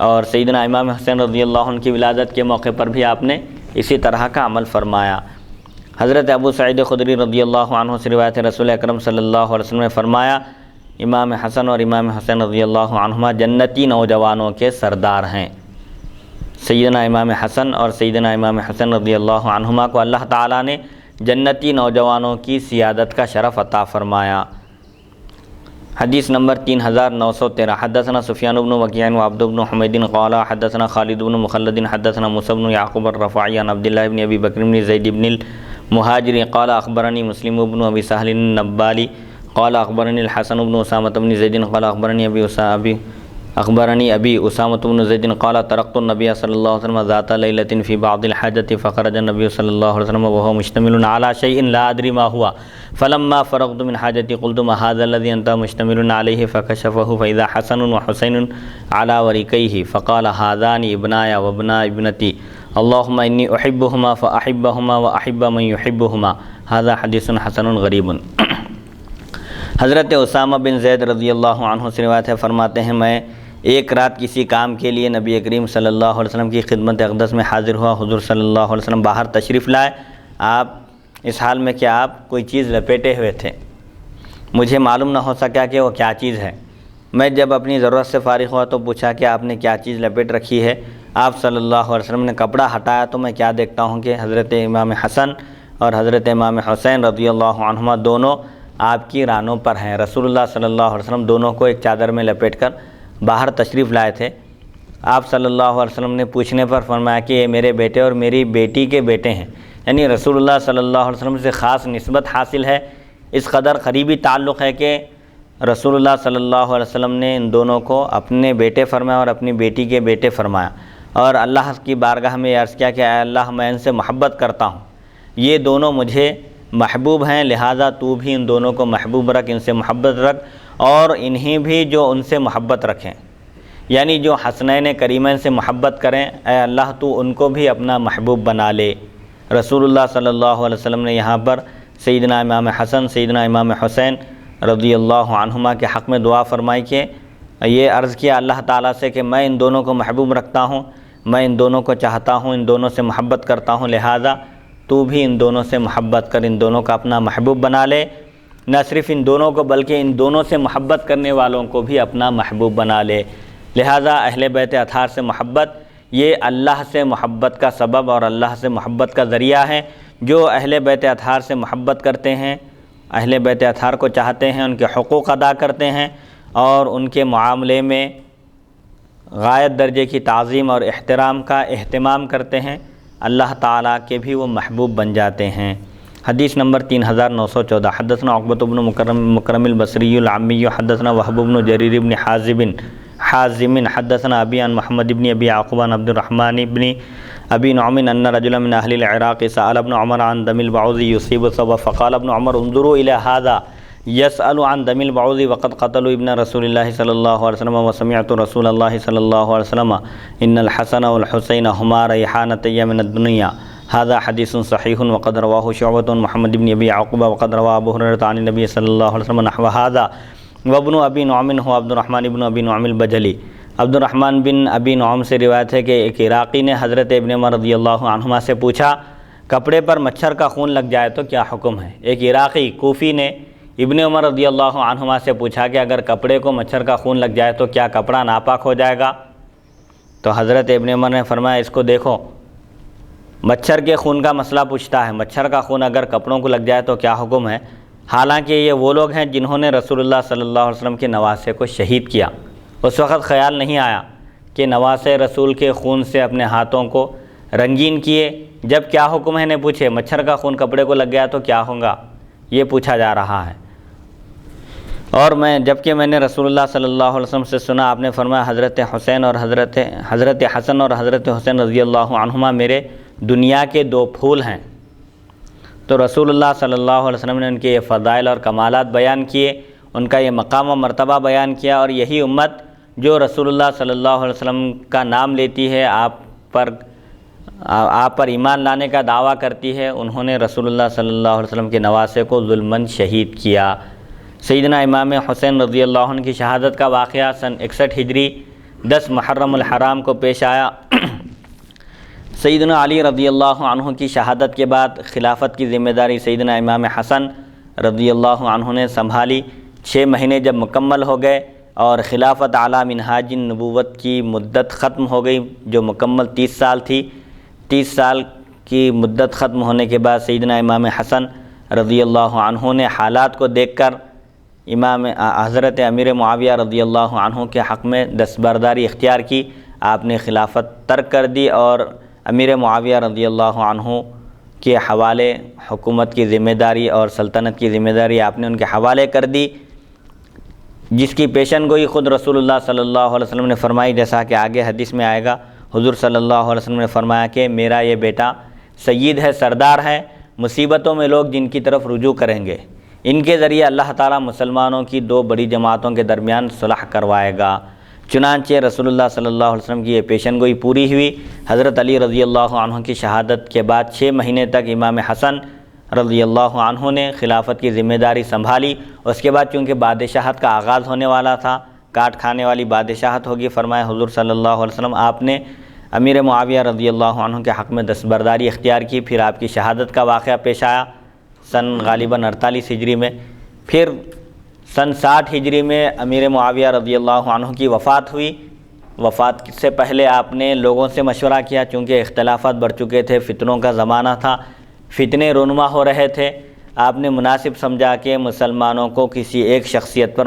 اور سیدنا امام حسین رضی اللہ عنہ کی ولادت کے موقع پر بھی آپ نے اسی طرح کا عمل فرمایا۔ حضرت ابو سعید خدری رضی اللہ عنہ سے روایت ہے، رسول اکرم صلی اللہ علیہ وسلم نے فرمایا امام حسن اور امام حسین رضی اللہ عنہما جنتی نوجوانوں کے سردار ہیں۔ سیدنا امام حسن اور سیدنا امام حسین رضی اللہ عنہما کو اللہ تعالیٰ نے جنتی نوجوانوں کی سیادت کا شرف عطا فرمایا۔ حدیث نمبر 3913 حدثنا سفیان بن وکیع وعبد بن حمید قال حدثنا خالد بن مخلد حدثنا موسى بن یعقوب الرفاعی عن عبد الله بن ابی بکر بن زید بن المہاجر قال اخبرنی مسلم بن ابی سہل النبالی قال اخبرنی الحسن بن اسامۃ بن زید قال اخبرنی ابی اسامۃ بن زید قال ترکت النبی صلی اللہ علیہ وسلم ذات لیلۃ فی بعض الحاجۃ فخرج النبی صلی اللہ علیہ وسلم وهو مشتمل علی شیء لا ادری ما هو فلما فرغت من حاجتی قلت ما هذا الذي انت مشتمل علیہ فکشفه فاذا حسن وحسین علی ورکیہ فقال هذان ابناي وابنا ابنتی اللهم انی احبهما فاحبهما واحب من يحبهما هذا حدیث حسن غریب۔ حضرت اسامہ بن زید رضی اللہ عنہ سے روایت ہے، فرماتے ہیں میں ایک رات کسی کام کے لیے نبی کریم صلی اللہ علیہ وسلم کی خدمت اقدس میں حاضر ہوا۔ حضور صلی اللہ علیہ وسلم باہر تشریف لائے، آپ اس حال میں کہ آپ کوئی چیز لپیٹے ہوئے تھے، مجھے معلوم نہ ہو سکا کہ وہ کیا چیز ہے۔ میں جب اپنی ضرورت سے فارغ ہوا تو پوچھا کہ آپ نے کیا چیز لپیٹ رکھی ہے؟ آپ صلی اللہ علیہ وسلم نے کپڑا ہٹایا تو میں کیا دیکھتا ہوں کہ حضرت امام حسن اور حضرت امام حسین رضی اللہ عنہما دونوں آپ کی رانوں پر ہیں۔ رسول اللہ صلی اللہ علیہ وسلم دونوں کو ایک چادر میں لپیٹ کر باہر تشریف لائے تھے۔ آپ صلی اللہ علیہ وسلم نے پوچھنے پر فرمایا کہ یہ میرے بیٹے اور میری بیٹی کے بیٹے ہیں، یعنی رسول اللہ صلی اللہ علیہ وسلم سے خاص نسبت حاصل ہے، اس قدر قریبی تعلق ہے کہ رسول اللہ صلی اللہ علیہ وسلم نے ان دونوں کو اپنے بیٹے فرمایا اور اپنی بیٹی کے بیٹے فرمایا، اور اللہ کی بارگاہ میں عرض کیا کہ اے اللہ میں ان سے محبت کرتا ہوں، یہ دونوں مجھے محبوب ہیں، لہٰذا تو بھی ان دونوں کو محبوب رکھ، ان سے محبت رکھ، اور انہیں بھی جو ان سے محبت رکھیں، یعنی جو حسنین کریمین سے محبت کریں، اے اللہ تو ان کو بھی اپنا محبوب بنا لے۔ رسول اللہ صلی اللہ علیہ وسلم نے یہاں پر سیدنا امام حسن سیدنا امام حسین رضی اللہ عنہما کے حق میں دعا فرمائی کہ یہ عرض کیا اللہ تعالیٰ سے کہ میں ان دونوں کو محبوب رکھتا ہوں، میں ان دونوں کو چاہتا ہوں، ان دونوں سے محبت کرتا ہوں، لہٰذا تو بھی ان دونوں سے محبت کر، ان دونوں کا اپنا محبوب بنا لے، نہ صرف ان دونوں کو بلکہ ان دونوں سے محبت کرنے والوں کو بھی اپنا محبوب بنا لے۔ لہٰذا اہل بیت اطہار سے محبت یہ اللہ سے محبت کا سبب اور اللہ سے محبت کا ذریعہ ہے۔ جو اہل بیت اطہار سے محبت کرتے ہیں، اہل بیت اطہار کو چاہتے ہیں، ان کے حقوق ادا کرتے ہیں اور ان کے معاملے میں غایت درجے کی تعظیم اور احترام کا اہتمام کرتے ہیں، اللہ تعالیٰ کے بھی وہ محبوب بن جاتے ہیں۔ حدیث نمبر 3914 حدثنا عقبۃ بن مکرم البصری العمی حدثنا وهب بن جریر بن حازم حدثنا ابی عن محمد بن ابی یعقوب عن عبد الرحمن بن ابی نعم ان رجلا من اہل العراق سأل ابن عمر عن دم البعوض يصيب الصبا فقال ابن عمر انظروا الى هذا يسأل عن دم البعوض وقد قتلوا ابن رسول الله صلى الله عليه وسلم وسمعت رسول الله صلى الله عليه وسلم ان الحسن والحسين هما ريحانتي من الدنيا هذا حديث صحيح وقد رواه شعبة محمد بن ابي يعقوب وقد رواه ابو هريرة عن النبي صلى الله عليه وسلم نحو هذا وابن ابی نعم هو عبد الرحمن بن ابی نعم البجلی۔ عبد الرحمن بن ابی نعم سے روایت ہے کہ ایک عراقی نے حضرت ابن عمر رضی اللہ عنہما سے پوچھا کپڑے پر مچھر کا خون لگ جائے تو کیا حکم ہے؟ ایک عراقی کوفی نے ابن عمر رضی اللہ عنہما سے پوچھا کہ اگر کپڑے کو مچھر کا خون لگ جائے تو کیا کپڑا ناپاک ہو جائے گا؟ تو حضرت ابن عمر نے فرمایا اس کو دیکھو، مچھر کے خون کا مسئلہ پوچھتا ہے، مچھر کا خون اگر کپڑوں کو لگ جائے تو کیا حکم ہے؟ حالانکہ یہ وہ لوگ ہیں جنہوں نے رسول اللہ صلی اللہ علیہ وسلم کے نواسے کو شہید کیا، اس وقت خیال نہیں آیا کہ نواسے رسول کے خون سے اپنے ہاتھوں کو رنگین کیے. جب کیا حکم ہے نے پوچھے, مچھر کا خون کپڑے کو لگ گیا تو کیا ہوگا, یہ پوچھا جا رہا ہے. اور جبکہ میں نے رسول اللہ صلی اللہ علیہ وسلم سے سنا, آپ نے فرمایا حضرت حسین اور حضرت حسن اور حضرت حسین رضی اللہ عنہما میرے دنیا کے 2 پھول ہیں. تو رسول اللہ صلی اللہ علیہ وسلم نے ان کے یہ فضائل اور کمالات بیان کیے, ان کا یہ مقام و مرتبہ بیان کیا. اور یہی امت جو رسول اللہ صلی اللہ علیہ وسلم کا نام لیتی ہے, آپ پر ایمان لانے کا دعویٰ کرتی ہے, انہوں نے رسول اللہ صلی اللہ علیہ وسلم کے نواسے کو ظلماً شہید کیا. سیدنا امام حسین رضی اللہ عنہ کی شہادت کا واقعہ سن 61 ہجری 10 محرم الحرام کو پیش آیا. سیدنا علی رضی اللہ عنہ کی شہادت کے بعد خلافت کی ذمہ داری سیدنا امام حسن رضی اللہ عنہ نے سنبھالی. 6 مہینے جب مکمل ہو گئے اور خلافت اعلیٰ منہاج النبوت کی مدت ختم ہو گئی, جو مکمل 30 سال تھی, 30 سال کی مدت ختم ہونے کے بعد سیدنا امام حسن رضی اللہ عنہ نے حالات کو دیکھ کر حضرت امیر معاویہ رضی اللہ عنہ کے حق میں دستبرداری اختیار کی. آپ نے خلافت ترک کر دی اور امیر معاویہ رضی اللہ عنہ کے حوالے حکومت کی ذمہ داری اور سلطنت کی ذمہ داری آپ نے ان کے حوالے کر دی, جس کی پیشن گوئی خود رسول اللہ صلی اللہ علیہ وسلم نے فرمائی. جیسا کہ آگے حدیث میں آئے گا, حضور صلی اللہ علیہ وسلم نے فرمایا کہ میرا یہ بیٹا سید ہے, سردار ہے. مصیبتوں میں لوگ جن کی طرف رجوع کریں گے, ان کے ذریعے اللہ تعالیٰ مسلمانوں کی 2 بڑی جماعتوں کے درمیان صلح کروائے گا. چنانچہ رسول اللہ صلی اللہ علیہ وسلم کی یہ پیشن گوئی پوری ہوئی. حضرت علی رضی اللہ عنہ کی شہادت کے بعد 6 مہینے تک امام حسن رضی اللہ عنہ نے خلافت کی ذمہ داری سنبھالی. اس کے بعد چونکہ بادشاہت کا آغاز ہونے والا تھا, کاٹ کھانے والی بادشاہت ہوگی, فرمایا حضور صلی اللہ علیہ وسلم آپ نے امیر معاویہ رضی اللہ عنہ کے حق میں دستبرداری اختیار کی. پھر آپ کی شہادت کا واقعہ پیش آیا سن غالباً 48 ہجری میں. پھر سن 60 ہجری میں امیر معاویہ رضی اللہ عنہ کی وفات ہوئی. وفات سے پہلے آپ نے لوگوں سے مشورہ کیا, چونکہ اختلافات بڑھ چکے تھے, فتنوں کا زمانہ تھا, فتنے رونما ہو رہے تھے. آپ نے مناسب سمجھا کہ مسلمانوں کو کسی ایک شخصیت پر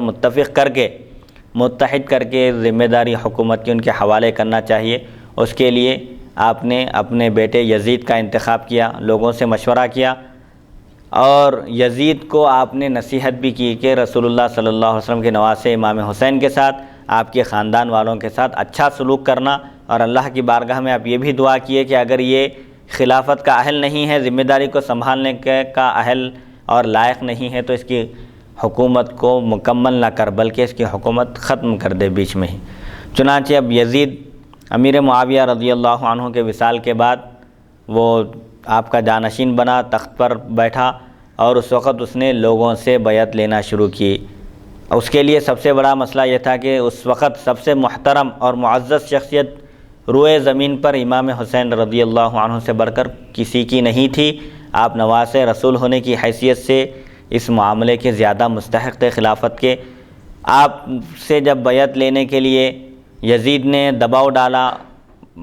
متحد کر کے ذمہ داری حکومت کی ان کے حوالے کرنا چاہیے. اس کے لیے آپ نے اپنے بیٹے یزید کا انتخاب کیا, لوگوں سے مشورہ کیا, اور یزید کو آپ نے نصیحت بھی کی کہ رسول اللہ صلی اللہ علیہ وسلم کے نواسے امام حسین کے ساتھ, آپ کے خاندان والوں کے ساتھ اچھا سلوک کرنا. اور اللہ کی بارگاہ میں آپ یہ بھی دعا کیے کہ اگر یہ خلافت کا اہل نہیں ہے, ذمہ داری کو سنبھالنے کا اہل اور لائق نہیں ہے, تو اس کی حکومت کو مکمل نہ کر بلکہ اس کی حکومت ختم کر دے بیچ میں ہی. چنانچہ اب یزید امیر معاویہ رضی اللہ عنہ کے وصال کے بعد وہ آپ کا جانشین بنا, تخت پر بیٹھا, اور اس وقت اس نے لوگوں سے بیعت لینا شروع کی. اس کے لیے سب سے بڑا مسئلہ یہ تھا کہ اس وقت سب سے محترم اور معزز شخصیت روئے زمین پر امام حسین رضی اللہ عنہ سے بڑھ کر کسی کی نہیں تھی. آپ نواسے رسول ہونے کی حیثیت سے اس معاملے کے زیادہ مستحق تھے خلافت کے. آپ سے جب بیعت لینے کے لیے یزید نے دباؤ ڈالا,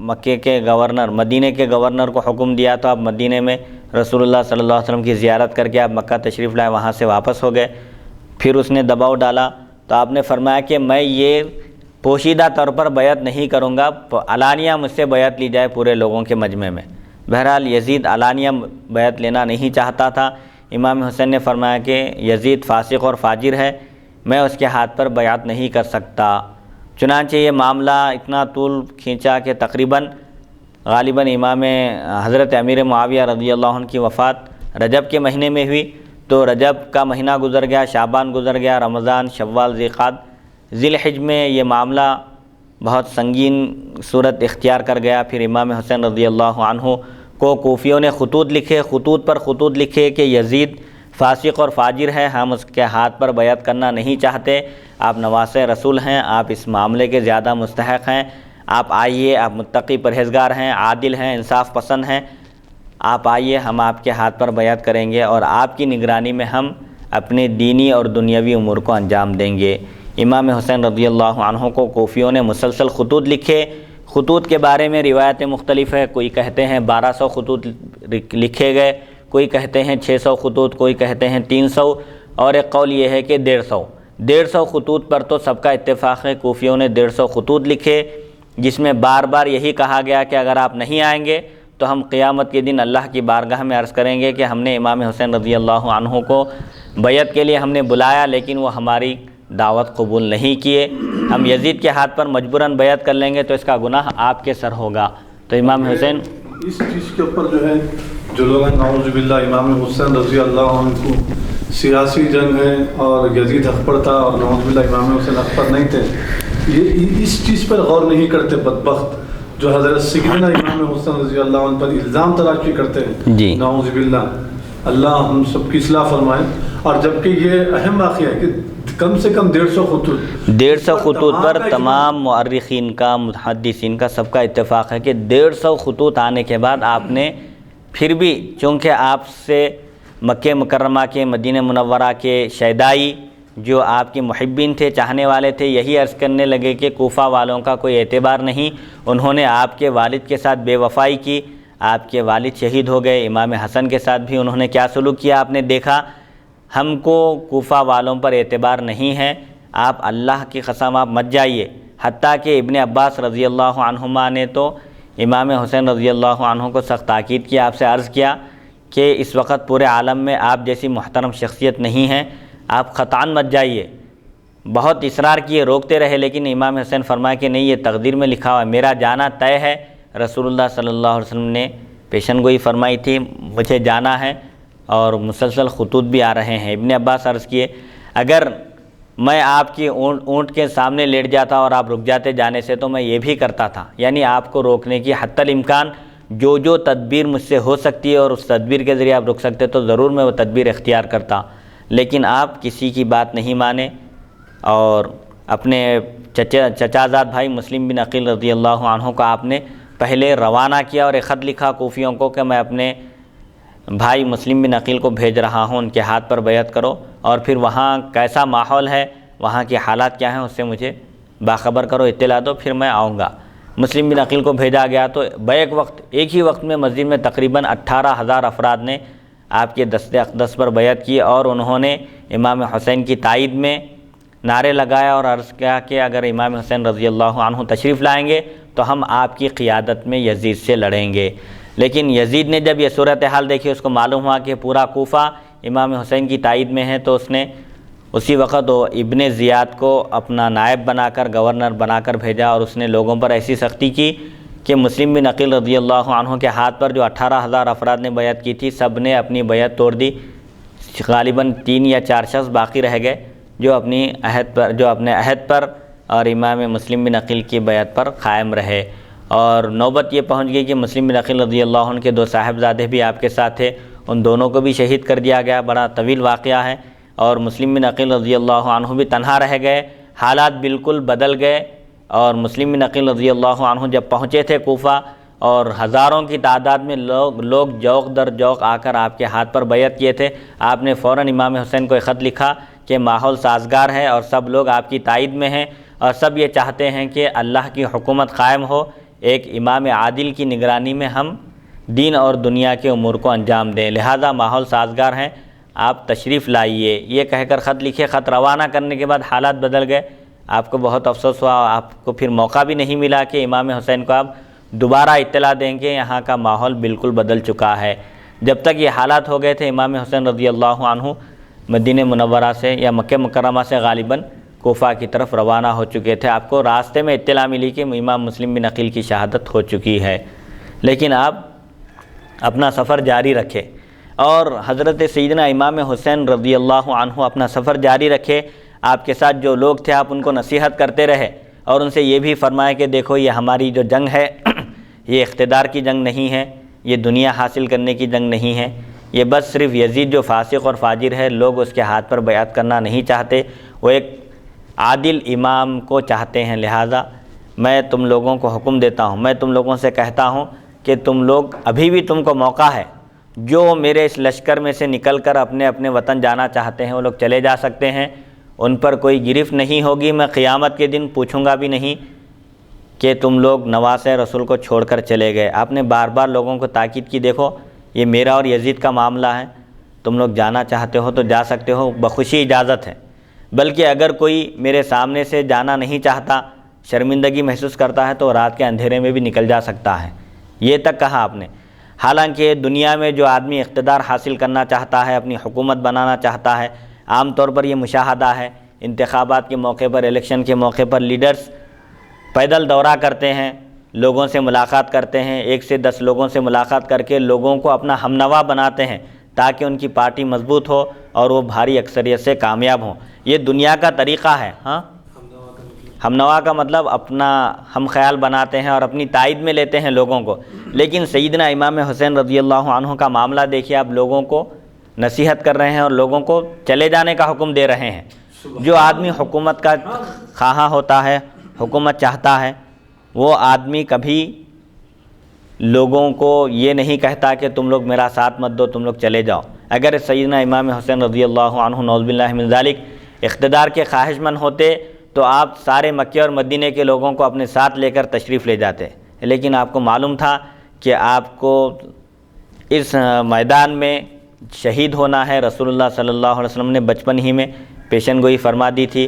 مکے کے گورنر, مدینے کے گورنر کو حکم دیا, تو آپ مدینے میں رسول اللہ صلی اللہ علیہ وسلم کی زیارت کر کے آپ مکہ تشریف لائے, وہاں سے واپس ہو گئے. پھر اس نے دباؤ ڈالا تو آپ نے فرمایا کہ میں یہ پوشیدہ طور پر بیعت نہیں کروں گا, علانیہ مجھ سے بیعت لی جائے پورے لوگوں کے مجمع میں. بہرحال یزید علانیہ بیعت لینا نہیں چاہتا تھا. امام حسین نے فرمایا کہ یزید فاسق اور فاجر ہے, میں اس کے ہاتھ پر بیعت نہیں کر سکتا. چنانچہ یہ معاملہ اتنا طول کھینچا کہ غالباً امام حضرت امیر معاویہ رضی اللہ عنہ کی وفات رجب کے مہینے میں ہوئی. تو رجب کا مہینہ گزر گیا, شعبان گزر گیا, رمضان, شوال, ذی الحج میں یہ معاملہ بہت سنگین صورت اختیار کر گیا. پھر امام حسین رضی اللہ عنہ کو کوفیوں نے خطوط لکھے, خطوط پر خطوط لکھے کہ یزید فاسق اور فاجر ہے, ہم اس کے ہاتھ پر بیعت کرنا نہیں چاہتے, آپ نواسے رسول ہیں, آپ اس معاملے کے زیادہ مستحق ہیں, آپ آئیے, آپ متقی پرہیزگار ہیں, عادل ہیں, انصاف پسند ہیں, آپ آئیے, ہم آپ کے ہاتھ پر بیعت کریں گے اور آپ کی نگرانی میں ہم اپنے دینی اور دنیاوی امور کو انجام دیں گے. امام حسین رضی اللہ عنہ کو کوفیوں نے مسلسل خطوط لکھے. خطوط کے بارے میں روایتیں مختلف ہیں, کوئی کہتے ہیں 1200 خطوط لکھے گئے, کوئی کہتے ہیں 600 خطوط, کوئی کہتے ہیں 300, اور ایک قول یہ ہے کہ 150 خطوط پر تو سب کا اتفاق ہے. کوفیوں نے 150 خطوط لکھے. جس میں بار بار یہی کہا گیا کہ اگر آپ نہیں آئیں گے تو ہم قیامت کے دن اللہ کی بارگاہ میں عرض کریں گے کہ ہم نے امام حسین رضی اللہ عنہ کو بیعت کے لیے ہم نے بلایا لیکن وہ ہماری دعوت قبول نہیں کیے، ہم یزید کے ہاتھ پر مجبوراً بیعت کر لیں گے تو اس کا گناہ آپ کے سر ہوگا۔ تو امام حسین اس چیز کے اوپر جو ہے جو لوگ نعوذ باللہ امام حسین رضی اللہ عنہ کو سیاسی جنگ ہے اور یزید حق پر تھا اور نعوذ باللہ امام حسین حق پر نہیں تھے، یہ اس چیز پر غور نہیں کرتے بدبخت جو حضرت سیدنا امام حسین رضی اللہ عنہ پر الزام تراشی کرتے ہیں جی نعوذ باللہ، اللہ ہم سب کی اصلاح فرمائے۔ اور جبکہ یہ اہم واقعہ ہے کہ کم سے کم 150 خطوط پر تمام مؤرخین کا محدثین کا سب کا اتفاق ہے کہ 150 خطوط آنے کے بعد آپ نے پھر بھی، چونکہ آپ سے مکہ مکرمہ کے مدینہ منورہ کے شیدائی جو آپ کے محبین تھے، چاہنے والے تھے، یہی عرض کرنے لگے کہ کوفہ والوں کا کوئی اعتبار نہیں، انہوں نے آپ کے والد کے ساتھ بے وفائی کی، آپ کے والد شہید ہو گئے، امام حسن کے ساتھ بھی انہوں نے کیا سلوک کیا آپ نے دیکھا، ہم کو کوفہ والوں پر اعتبار نہیں ہے، آپ اللہ کی قسم آپ مت جائیے۔ حتیٰ کہ ابن عباس رضی اللہ عنہما نے تو امام حسین رضی اللہ عنہ کو سخت تاکید کیا، آپ سے عرض کیا کہ اس وقت پورے عالم میں آپ جیسی محترم شخصیت نہیں ہے، آپ قطعاً مت جائیے۔ بہت اصرار کیے، روکتے رہے، لیکن امام حسین فرمایا کہ نہیں، یہ تقدیر میں لکھا ہوا ہے، میرا جانا طے ہے۔ رسول اللہ صلی اللہ علیہ وسلم نے پیشن گوئی فرمائی تھی، مجھے جانا ہے اور مسلسل خطوط بھی آ رہے ہیں۔ ابن عباس عرض کیے اگر میں آپ کی اونٹ کے سامنے لیٹ جاتا اور آپ رک جاتے جانے سے تو میں یہ بھی کرتا تھا، یعنی آپ کو روکنے کی حتی الامکان جو تدبیر مجھ سے ہو سکتی ہے اور اس تدبیر کے ذریعے آپ رک سکتے تو ضرور میں وہ تدبیر اختیار کرتا، لیکن آپ کسی کی بات نہیں مانے اور اپنے چچازاد بھائی مسلم بن عقیل رضی اللہ عنہ کو آپ نے پہلے روانہ کیا اور ایک خط لکھا کوفیوں کو کہ میں اپنے بھائی مسلم بن عقیل کو بھیج رہا ہوں، ان کے ہاتھ پر بیعت کرو اور پھر وہاں کیسا ماحول ہے، وہاں کے حالات کیا ہیں اس سے مجھے باخبر کرو، اطلاع دو، پھر میں آؤں گا۔ مسلم بن عقیل کو بھیجا گیا تو ایک ہی وقت میں مسجد میں تقریباً 18,000 افراد نے آپ کے دست اقدس پر بیعت کی اور انہوں نے امام حسین کی تائید میں نعرے لگایا اور عرض کیا کہ اگر امام حسین رضی اللہ عنہ تشریف لائیں گے تو ہم آپ کی قیادت میں یزید سے لڑیں گے۔ لیکن یزید نے جب یہ صورتحال دیکھی، اس کو معلوم ہوا کہ پورا کوفہ امام حسین کی تائید میں ہے، تو اس نے اسی وقت ابن زیاد کو اپنا نائب بنا کر، گورنر بنا کر بھیجا اور اس نے لوگوں پر ایسی سختی کی کہ مسلم بن عقیل رضی اللہ عنہ کے ہاتھ پر جو 18,000 افراد نے بیعت کی تھی، سب نے اپنی بیعت توڑ دی، غالباً 3 یا 4 شخص باقی رہ گئے جو اپنے عہد پر اور امام مسلم بن عقیل کی بیعت پر قائم رہے۔ اور نوبت یہ پہنچ گئی کہ مسلم بن عقیل رضی اللہ عنہ کے 2 صاحبزادے بھی آپ کے ساتھ تھے، ان دونوں کو بھی شہید کر دیا گیا، بڑا طویل واقعہ ہے۔ اور مسلم بن عقیل رضی اللہ عنہ بھی تنہا رہ گئے، حالات بالکل بدل گئے، اور مسلم بن عقیل رضی اللہ عنہ جب پہنچے تھے کوفہ اور ہزاروں کی تعداد میں لوگ جوق در جوق آ کر آپ کے ہاتھ پر بیعت کیے تھے، آپ نے فوراً امام حسین کو ایک خط لکھا کہ ماحول سازگار ہے اور سب لوگ آپ کی تائید میں ہیں اور سب یہ چاہتے ہیں کہ اللہ کی حکومت قائم ہو، ایک امام عادل کی نگرانی میں ہم دین اور دنیا کے امور کو انجام دیں، لہذا ماحول سازگار ہیں، آپ تشریف لائیے، یہ کہہ کر خط لکھے۔ خط روانہ کرنے کے بعد حالات بدل گئے، آپ کو بہت افسوس ہوا، آپ کو پھر موقع بھی نہیں ملا کہ امام حسین کو آپ دوبارہ اطلاع دیں کہ یہاں کا ماحول بالکل بدل چکا ہے۔ جب تک یہ حالات ہو گئے تھے، امام حسین رضی اللہ عنہ مدینہ منورہ سے یا مکہ مکرمہ سے غالباً کوفہ کی طرف روانہ ہو چکے تھے۔ آپ کو راستے میں اطلاع ملی کہ امام مسلم بن عقیل کی شہادت ہو چکی ہے، لیکن آپ اپنا سفر جاری رکھے اور حضرت سیدنا امام حسین رضی اللہ عنہ اپنا سفر جاری رکھے۔ آپ کے ساتھ جو لوگ تھے آپ ان کو نصیحت کرتے رہے اور ان سے یہ بھی فرمایا کہ دیکھو یہ ہماری جو جنگ ہے یہ اقتدار کی جنگ نہیں ہے، یہ دنیا حاصل کرنے کی جنگ نہیں ہے، یہ بس صرف یزید جو فاسق اور فاجر ہے، لوگ اس کے ہاتھ پر بیعت کرنا نہیں چاہتے، وہ ایک عادل امام کو چاہتے ہیں، لہٰذا میں تم لوگوں کو حکم دیتا ہوں، میں تم لوگوں سے کہتا ہوں کہ تم لوگ ابھی بھی تم کو موقع ہے، جو میرے اس لشکر میں سے نکل کر اپنے اپنے وطن جانا چاہتے ہیں وہ لوگ چلے جا سکتے ہیں، ان پر کوئی گرفت نہیں ہوگی، میں قیامت کے دن پوچھوں گا بھی نہیں کہ تم لوگ نواس رسول کو چھوڑ کر چلے گئے۔ آپ نے بار بار لوگوں کو تاکید کی، دیکھو یہ میرا اور یزید کا معاملہ ہے، تم لوگ جانا چاہتے ہو تو جا سکتے ہو، بخوشی اجازت ہے، بلکہ اگر کوئی میرے سامنے سے جانا نہیں چاہتا، شرمندگی محسوس کرتا ہے تو رات کے اندھیرے میں بھی نکل جا سکتا ہے، یہ تک کہا آپ نے۔ حالانکہ دنیا میں جو آدمی اقتدار حاصل کرنا چاہتا ہے، اپنی حکومت بنانا چاہتا ہے، عام طور پر یہ مشاہدہ ہے، انتخابات کے موقع پر، الیکشن کے موقع پر لیڈرز پیدل دورہ کرتے ہیں، لوگوں سے ملاقات کرتے ہیں، 1 سے 10 لوگوں سے ملاقات کر کے لوگوں کو اپنا ہمنوا بناتے ہیں تاکہ ان کی پارٹی مضبوط ہو اور وہ بھاری اکثریت سے کامیاب ہوں۔ یہ دنیا کا طریقہ ہے۔ ہاں، ہمنوا کا مطلب اپنا ہم خیال بناتے ہیں اور اپنی تائید میں لیتے ہیں لوگوں کو۔ لیکن سیدنا امام حسین رضی اللہ عنہ کا معاملہ دیکھیے، آپ لوگوں کو نصیحت کر رہے ہیں اور لوگوں کو چلے جانے کا حکم دے رہے ہیں۔ جو آدمی حکومت کا خواہاں ہوتا ہے، حکومت چاہتا ہے، وہ آدمی کبھی لوگوں کو یہ نہیں کہتا کہ تم لوگ میرا ساتھ مت دو، تم لوگ چلے جاؤ۔ اگر سیدنا امام حسین رضی اللہ عنہ نعوذ باللہ من ذالک اقتدار کے خواہش مند ہوتے تو آپ سارے مکے اور مدینے کے لوگوں کو اپنے ساتھ لے کر تشریف لے جاتے، لیکن آپ کو معلوم تھا کہ آپ کو اس میدان میں شہید ہونا ہے۔ رسول اللہ صلی اللہ علیہ وسلم نے بچپن ہی میں پیشن گوئی فرما دی تھی۔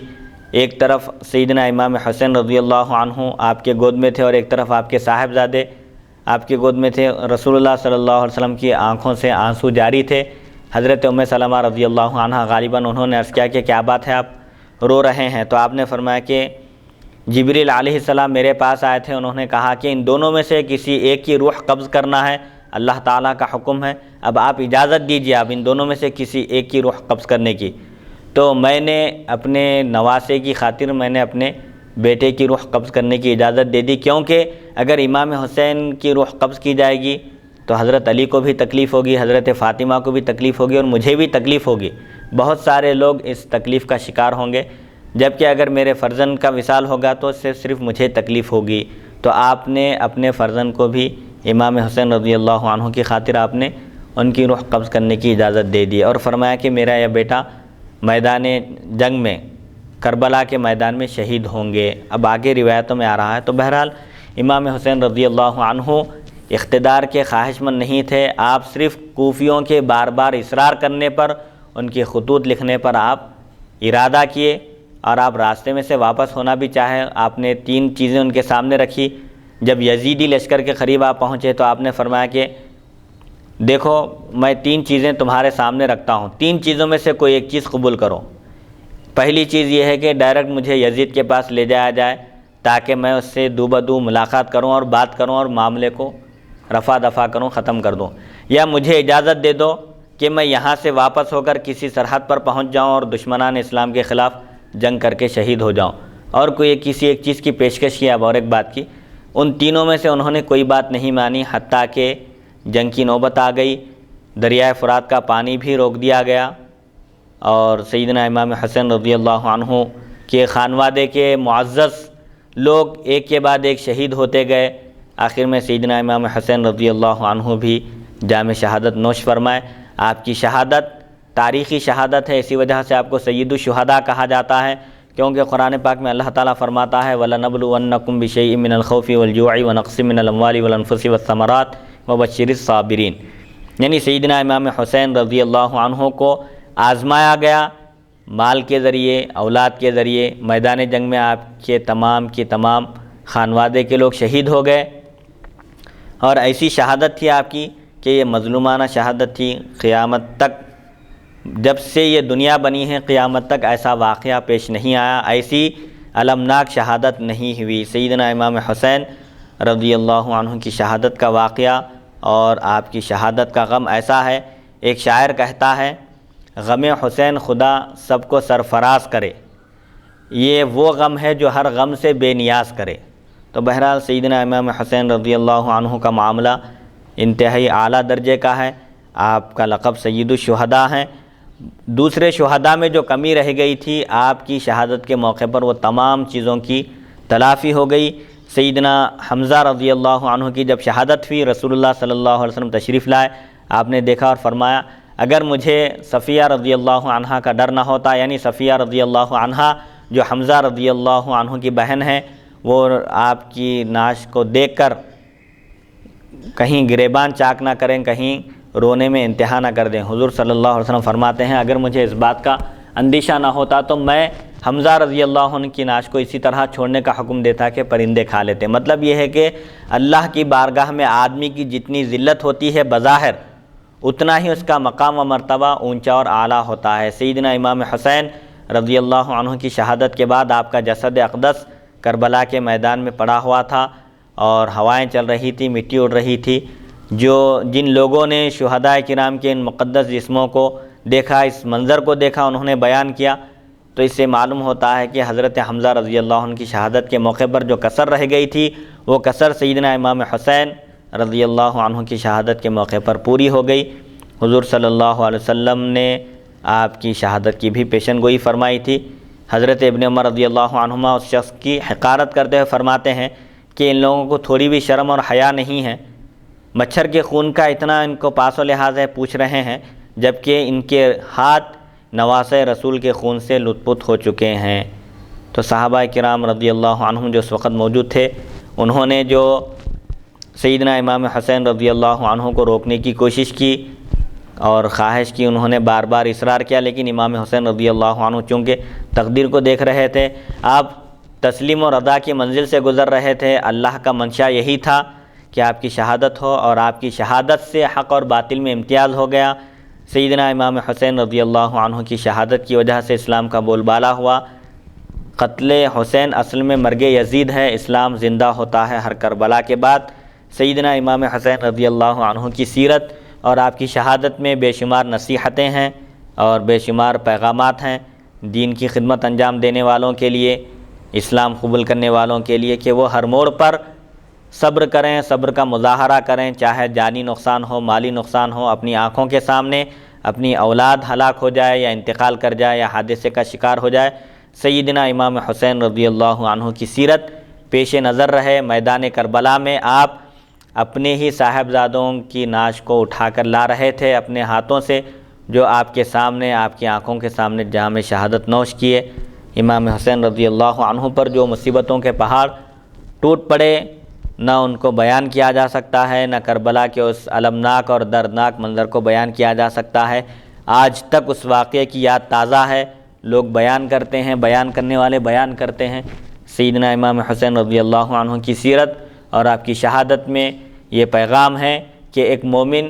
ایک طرف سیدنا امام حسین رضی اللہ عنہ آپ کے گود میں تھے اور ایک طرف آپ کے صاحبزادے آپ کے گود میں تھے۔ رسول اللہ صلی اللہ علیہ وسلم کی آنکھوں سے آنسو جاری تھے۔ حضرت ام سلمہ رضی اللہ عنہ غالباً انہوں نے عرض کیا کہ کیا بات ہے، آپ رو رہے ہیں؟ تو آپ نے فرمایا کہ جبریل علیہ السلام میرے پاس آئے تھے، انہوں نے کہا کہ ان دونوں میں سے کسی ایک کی روح قبض کرنا ہے، اللہ تعالیٰ کا حکم ہے، اب آپ اجازت دیجیے اب ان دونوں میں سے کسی ایک کی روح قبض کرنے کی۔ تو میں نے اپنے نواسے کی خاطر میں نے اپنے بیٹے کی روح قبض کرنے کی اجازت دے دی، کیونکہ اگر امام حسین کی روح قبض کی جائے گی تو حضرت علی کو بھی تکلیف ہوگی، حضرت فاطمہ کو بھی تکلیف ہوگی اور مجھے بھی تکلیف ہوگی، بہت سارے لوگ اس تکلیف کا شکار ہوں گے، جبکہ اگر میرے فرزند کا وصال ہوگا تو صرف مجھے تکلیف ہوگی۔ تو آپ نے اپنے فرزند کو بھی امام حسین رضی اللہ عنہ کی خاطر آپ نے ان کی روح قبض کرنے کی اجازت دے دی اور فرمایا کہ میرا یہ بیٹا میدان جنگ میں، کربلا کے میدان میں شہید ہوں گے۔ اب آگے روایتوں میں آ رہا ہے۔ تو بہرحال امام حسین رضی اللہ عنہ اقتدار کے خواہش مند نہیں تھے، آپ صرف کوفیوں کے بار بار اصرار کرنے پر، ان کے خطوط لکھنے پر آپ ارادہ کیے اور آپ راستے میں سے واپس ہونا بھی چاہے۔ آپ نے 3 چیزیں ان کے سامنے رکھی۔ جب یزیدی لشکر کے قریب آپ پہنچے تو آپ نے فرمایا کہ دیکھو میں 3 چیزیں تمہارے سامنے رکھتا ہوں، 3 چیزوں میں سے کوئی ایک چیز قبول کرو۔ پہلی چیز یہ ہے کہ ڈائریکٹ مجھے یزید کے پاس لے جایا جائے تاکہ میں اس سے دو بدو ملاقات کروں اور بات کروں اور معاملے کو رفع دفع کروں، ختم کر دوں، یا مجھے اجازت دے دو کہ میں یہاں سے واپس ہو کر کسی سرحد پر پہنچ جاؤں اور دشمنان اسلام کے خلاف جنگ کر کے شہید ہو جاؤں۔ اور کوئی کسی ایک چیز کی پیشکش کی اب اور ایک بات کی۔ ان تینوں میں سے انہوں نے کوئی بات نہیں مانی، حتیٰ کہ جنگ کی نوبت آ گئی، دریائے فرات کا پانی بھی روک دیا گیا اور سیدنا امام حسین رضی اللہ عنہ کے خانوادے کے معزز لوگ ایک کے بعد ایک شہید ہوتے گئے۔ آخر میں سیدنا امام حسین رضی اللہ عنہ بھی جام شہادت نوش فرمائے۔ آپ کی شہادت تاریخی شہادت ہے، اسی وجہ سے آپ کو سید الشہداء کہا جاتا ہے، کیونکہ قرآن پاک میں اللہ تعالیٰ فرماتا ہے وَلَنَبْلُوَنَّكُمْ بِشَيْءٍ مِّنَ الْخَوْفِ وَالْجُوعِ وَنَقْصٍ مِّنَ الْأَمْوَالِ وَالْأَنفُسِ وَالثَّمَرَاتِ وَبَشِّرِ الصَّابِرِينَ۔ یعنی سیدنا امام حسین رضی اللہ عنہ کو آزمایا گیا، مال کے ذریعے، اولاد کے ذریعے۔ میدان جنگ میں آپ کے تمام کی تمام خانوادے کے لوگ شہید ہو گئے اور ایسی شہادت تھی آپ کی کہ یہ مظلومانہ شہادت تھی۔ قیامت تک، جب سے یہ دنیا بنی ہے قیامت تک ایسا واقعہ پیش نہیں آیا، ایسی المناک شہادت نہیں ہوئی۔ سیدنا امام حسین رضی اللہ عنہ کی شہادت کا واقعہ اور آپ کی شہادت کا غم ایسا ہے، ایک شاعر کہتا ہے غم حسین خدا سب کو سرفراز کرے، یہ وہ غم ہے جو ہر غم سے بے نیاز کرے۔ تو بہرحال سیدنا امام حسین رضی اللہ عنہ کا معاملہ انتہائی اعلیٰ درجے کا ہے۔ آپ کا لقب سید الشہداء ہیں۔ دوسرے شہداء میں جو کمی رہ گئی تھی، آپ کی شہادت کے موقع پر وہ تمام چیزوں کی تلافی ہو گئی۔ سیدنا حمزہ رضی اللہ عنہ کی جب شہادت ہوئی، رسول اللہ صلی اللہ علیہ وسلم تشریف لائے، آپ نے دیکھا اور فرمایا اگر مجھے صفیہ رضی اللہ عنہا کا ڈر نہ ہوتا، یعنی صفیہ رضی اللہ عنہا جو حمزہ رضی اللہ عنہ کی بہن ہے، وہ آپ کی نعش کو دیکھ کر کہیں گریبان چاک نہ کریں، کہیں رونے میں انتہا نہ کر دیں۔ حضور صلی اللہ علیہ وسلم فرماتے ہیں اگر مجھے اس بات کا اندیشہ نہ ہوتا تو میں حمزہ رضی اللہ عنہ کی نعش کو اسی طرح چھوڑنے کا حکم دیتا کہ پرندے کھا لیتے۔ مطلب یہ ہے کہ اللہ کی بارگاہ میں آدمی کی جتنی ذلت ہوتی ہے بظاہر اتنا ہی اس کا مقام و مرتبہ اونچا اور اعلیٰ ہوتا ہے۔ سیدنا امام حسین رضی اللہ عنہ کی شہادت کے بعد آپ کا جسد اقدس کربلا کے میدان میں پڑا ہوا تھا اور ہوائیں چل رہی تھی، مٹی اڑ رہی تھی۔ جن لوگوں نے شہداء کرام کے ان مقدس جسموں کو دیکھا، اس منظر کو دیکھا، انہوں نے بیان کیا، تو اس سے معلوم ہوتا ہے کہ حضرت حمزہ رضی اللہ عنہ کی شہادت کے موقع پر جو کسر رہ گئی تھی وہ کسر سیدنا امام حسین رضی اللہ عنہ کی شہادت کے موقع پر پوری ہو گئی۔ حضور صلی اللہ علیہ وسلم نے آپ کی شہادت کی بھی پیشن گوئی فرمائی تھی۔ حضرت ابن عمر رضی اللہ عنہما اس شخص کی حقارت کرتے ہوئے فرماتے ہیں کہ ان لوگوں کو تھوڑی بھی شرم اور حیا نہیں ہے، مچھر کے خون کا اتنا ان کو پاس و لحاظ ہے، پوچھ رہے ہیں، جبکہ ان کے ہاتھ نواسۂ رسول کے خون سے لت پت ہو چکے ہیں۔ تو صحابہ کرام رضی اللہ عنہم جو اس وقت موجود تھے، انہوں نے جو سیدنا امام حسین رضی اللہ عنہ کو روکنے کی کوشش کی اور خواہش کی، انہوں نے بار بار اصرار کیا، لیکن امام حسین رضی اللہ عنہ چونکہ تقدیر کو دیکھ رہے تھے، آپ تسلیم و رضا کی منزل سے گزر رہے تھے، اللہ کا منشا یہی تھا کہ آپ کی شہادت ہو، اور آپ کی شہادت سے حق اور باطل میں امتیاز ہو گیا۔ سیدنا امام حسین رضی اللہ عنہ کی شہادت کی وجہ سے اسلام کا بول بالا ہوا۔ قتل حسین اصل میں مرگ یزید ہے، اسلام زندہ ہوتا ہے ہر کربلا کے بعد۔ سیدنا امام حسین رضی اللہ عنہ کی سیرت اور آپ کی شہادت میں بے شمار نصیحتیں ہیں اور بے شمار پیغامات ہیں دین کی خدمت انجام دینے والوں کے لیے، اسلام قبول کرنے والوں کے لیے، کہ وہ ہر موڑ پر صبر کریں، صبر کا مظاہرہ کریں، چاہے جانی نقصان ہو، مالی نقصان ہو، اپنی آنکھوں کے سامنے اپنی اولاد ہلاک ہو جائے یا انتقال کر جائے یا حادثے کا شکار ہو جائے، سیدنا امام حسین رضی اللہ عنہ کی سیرت پیش نظر رہے۔ میدان کربلا میں آپ اپنے ہی صاحبزادوں کی نعش کو اٹھا کر لا رہے تھے اپنے ہاتھوں سے، جو آپ کے سامنے، آپ کی آنکھوں کے سامنے جام شہادت نوش کیے۔ امام حسین رضی اللہ عنہ پر جو مصیبتوں کے پہاڑ ٹوٹ پڑے، نہ ان کو بیان کیا جا سکتا ہے، نہ کربلا کے اس المناک اور دردناک منظر کو بیان کیا جا سکتا ہے۔ آج تک اس واقعے کی یاد تازہ ہے، لوگ بیان کرتے ہیں، بیان کرنے والے بیان کرتے ہیں۔ سیدنا امام حسین رضی اللہ عنہ کی سیرت اور آپ کی شہادت میں یہ پیغام ہے کہ ایک مومن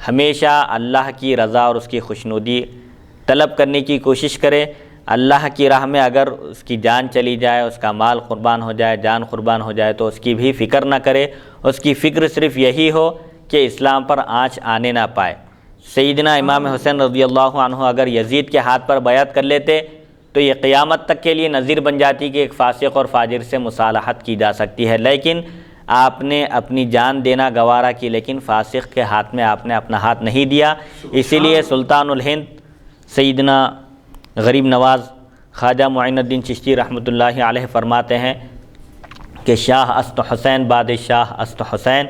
ہمیشہ اللہ کی رضا اور اس کی خوشنودی طلب کرنے کی کوشش کرے۔ اللہ کی راہ میں اگر اس کی جان چلی جائے، اس کا مال قربان ہو جائے، جان قربان ہو جائے، تو اس کی بھی فکر نہ کرے، اس کی فکر صرف یہی ہو کہ اسلام پر آنچ آنے نہ پائے۔ سیدنا امام حسین رضی اللہ عنہ اگر یزید کے ہاتھ پر بیعت کر لیتے تو یہ قیامت تک کے لیے نظیر بن جاتی کہ ایک فاسق اور فاجر سے مصالحت کی جا سکتی ہے، لیکن آپ نے اپنی جان دینا گوارا کی، لیکن فاسق کے ہاتھ میں آپ نے اپنا ہاتھ نہیں دیا۔ اسی لیے سلطان الہند سیدنا غریب نواز خواجہ معین الدین چشتی رحمۃ اللہ علیہ فرماتے ہیں کہ شاہ است حسین بادشاہ است حسین۔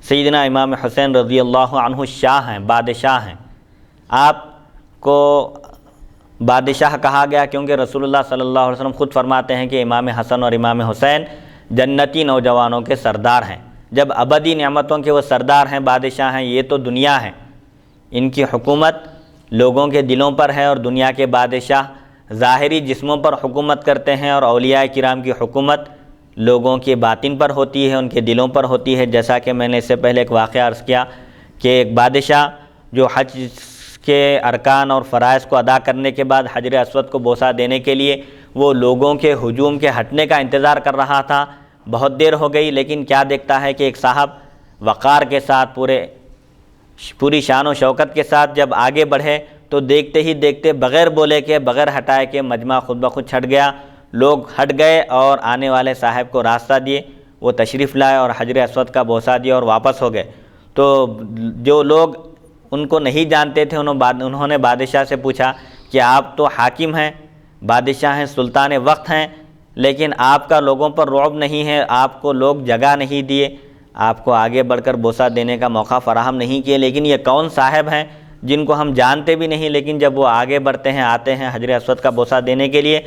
سیدنا امام حسین رضی اللہ عنہ شاہ ہیں، بادشاہ ہیں۔ آپ کو بادشاہ کہا گیا کیونکہ رسول اللہ صلی اللہ علیہ وسلم خود فرماتے ہیں کہ امام حسن اور امام حسین جنتی نوجوانوں کے سردار ہیں۔ جب ابدی نعمتوں کے وہ سردار ہیں، بادشاہ ہیں، یہ تو دنیا ہے، ان کی حکومت لوگوں کے دلوں پر ہے، اور دنیا کے بادشاہ ظاہری جسموں پر حکومت کرتے ہیں، اور اولیاء کرام کی حکومت لوگوں کے باطن پر ہوتی ہے، ان کے دلوں پر ہوتی ہے۔ جیسا کہ میں نے اس سے پہلے ایک واقعہ عرض کیا کہ ایک بادشاہ جو حج کے ارکان اور فرائض کو ادا کرنے کے بعد حجر اسود کو بوسہ دینے کے لیے وہ لوگوں کے ہجوم کے ہٹنے کا انتظار کر رہا تھا، بہت دیر ہو گئی، لیکن کیا دیکھتا ہے کہ ایک صاحب وقار کے ساتھ پوری شان و شوکت کے ساتھ جب آگے بڑھے تو دیکھتے ہی دیکھتے بغیر بولے کے، بغیر ہٹائے کے مجمع خود بخود چھٹ گیا، لوگ ہٹ گئے اور آنے والے صاحب کو راستہ دیے، وہ تشریف لائے اور حجر اسود کا بوسہ دیا اور واپس ہو گئے۔ تو جو لوگ ان کو نہیں جانتے تھے انہوں نے بادشاہ سے پوچھا کہ آپ تو حاکم ہیں، بادشاہ ہیں، سلطان وقت ہیں، لیکن آپ کا لوگوں پر رعب نہیں ہے، آپ کو لوگ جگہ نہیں دیے، آپ کو آگے بڑھ کر بوسہ دینے کا موقع فراہم نہیں کیے، لیکن یہ کون صاحب ہیں جن کو ہم جانتے بھی نہیں، لیکن جب وہ آگے بڑھتے ہیں، آتے ہیں حجر اسود کا بوسہ دینے کے لیے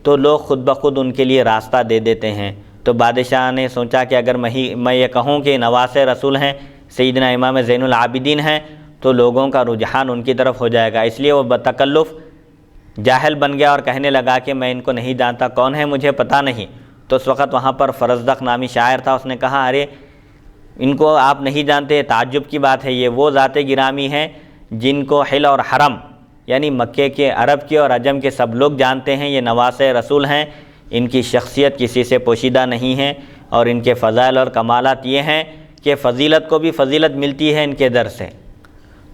تو لوگ خود بخود ان کے لیے راستہ دے دیتے ہیں۔ تو بادشاہ نے سوچا کہ اگر میں یہ کہوں کہ نواز رسول ہیں، سیدنا امام زین العابدین ہیں، تو لوگوں کا رجحان ان کی طرف ہو جائے گا، اس لیے وہ بتکلف جاہل بن گیا اور کہنے لگا کہ میں ان کو نہیں جانتا، کون ہے مجھے پتہ نہیں۔ تو اس وقت وہاں پر فرزدق نامی شاعر تھا، اس نے کہا ارے ان کو آپ نہیں جانتے، تعجب کی بات ہے، یہ وہ ذات گرامی ہیں جن کو حل اور حرم یعنی مکے کے، عرب کے اور عجم کے سب لوگ جانتے ہیں، یہ نواسۂ رسول ہیں، ان کی شخصیت کسی سے پوشیدہ نہیں ہے، اور ان کے فضائل اور کمالات یہ ہیں کہ فضیلت کو بھی فضیلت ملتی ہے ان کے در سے۔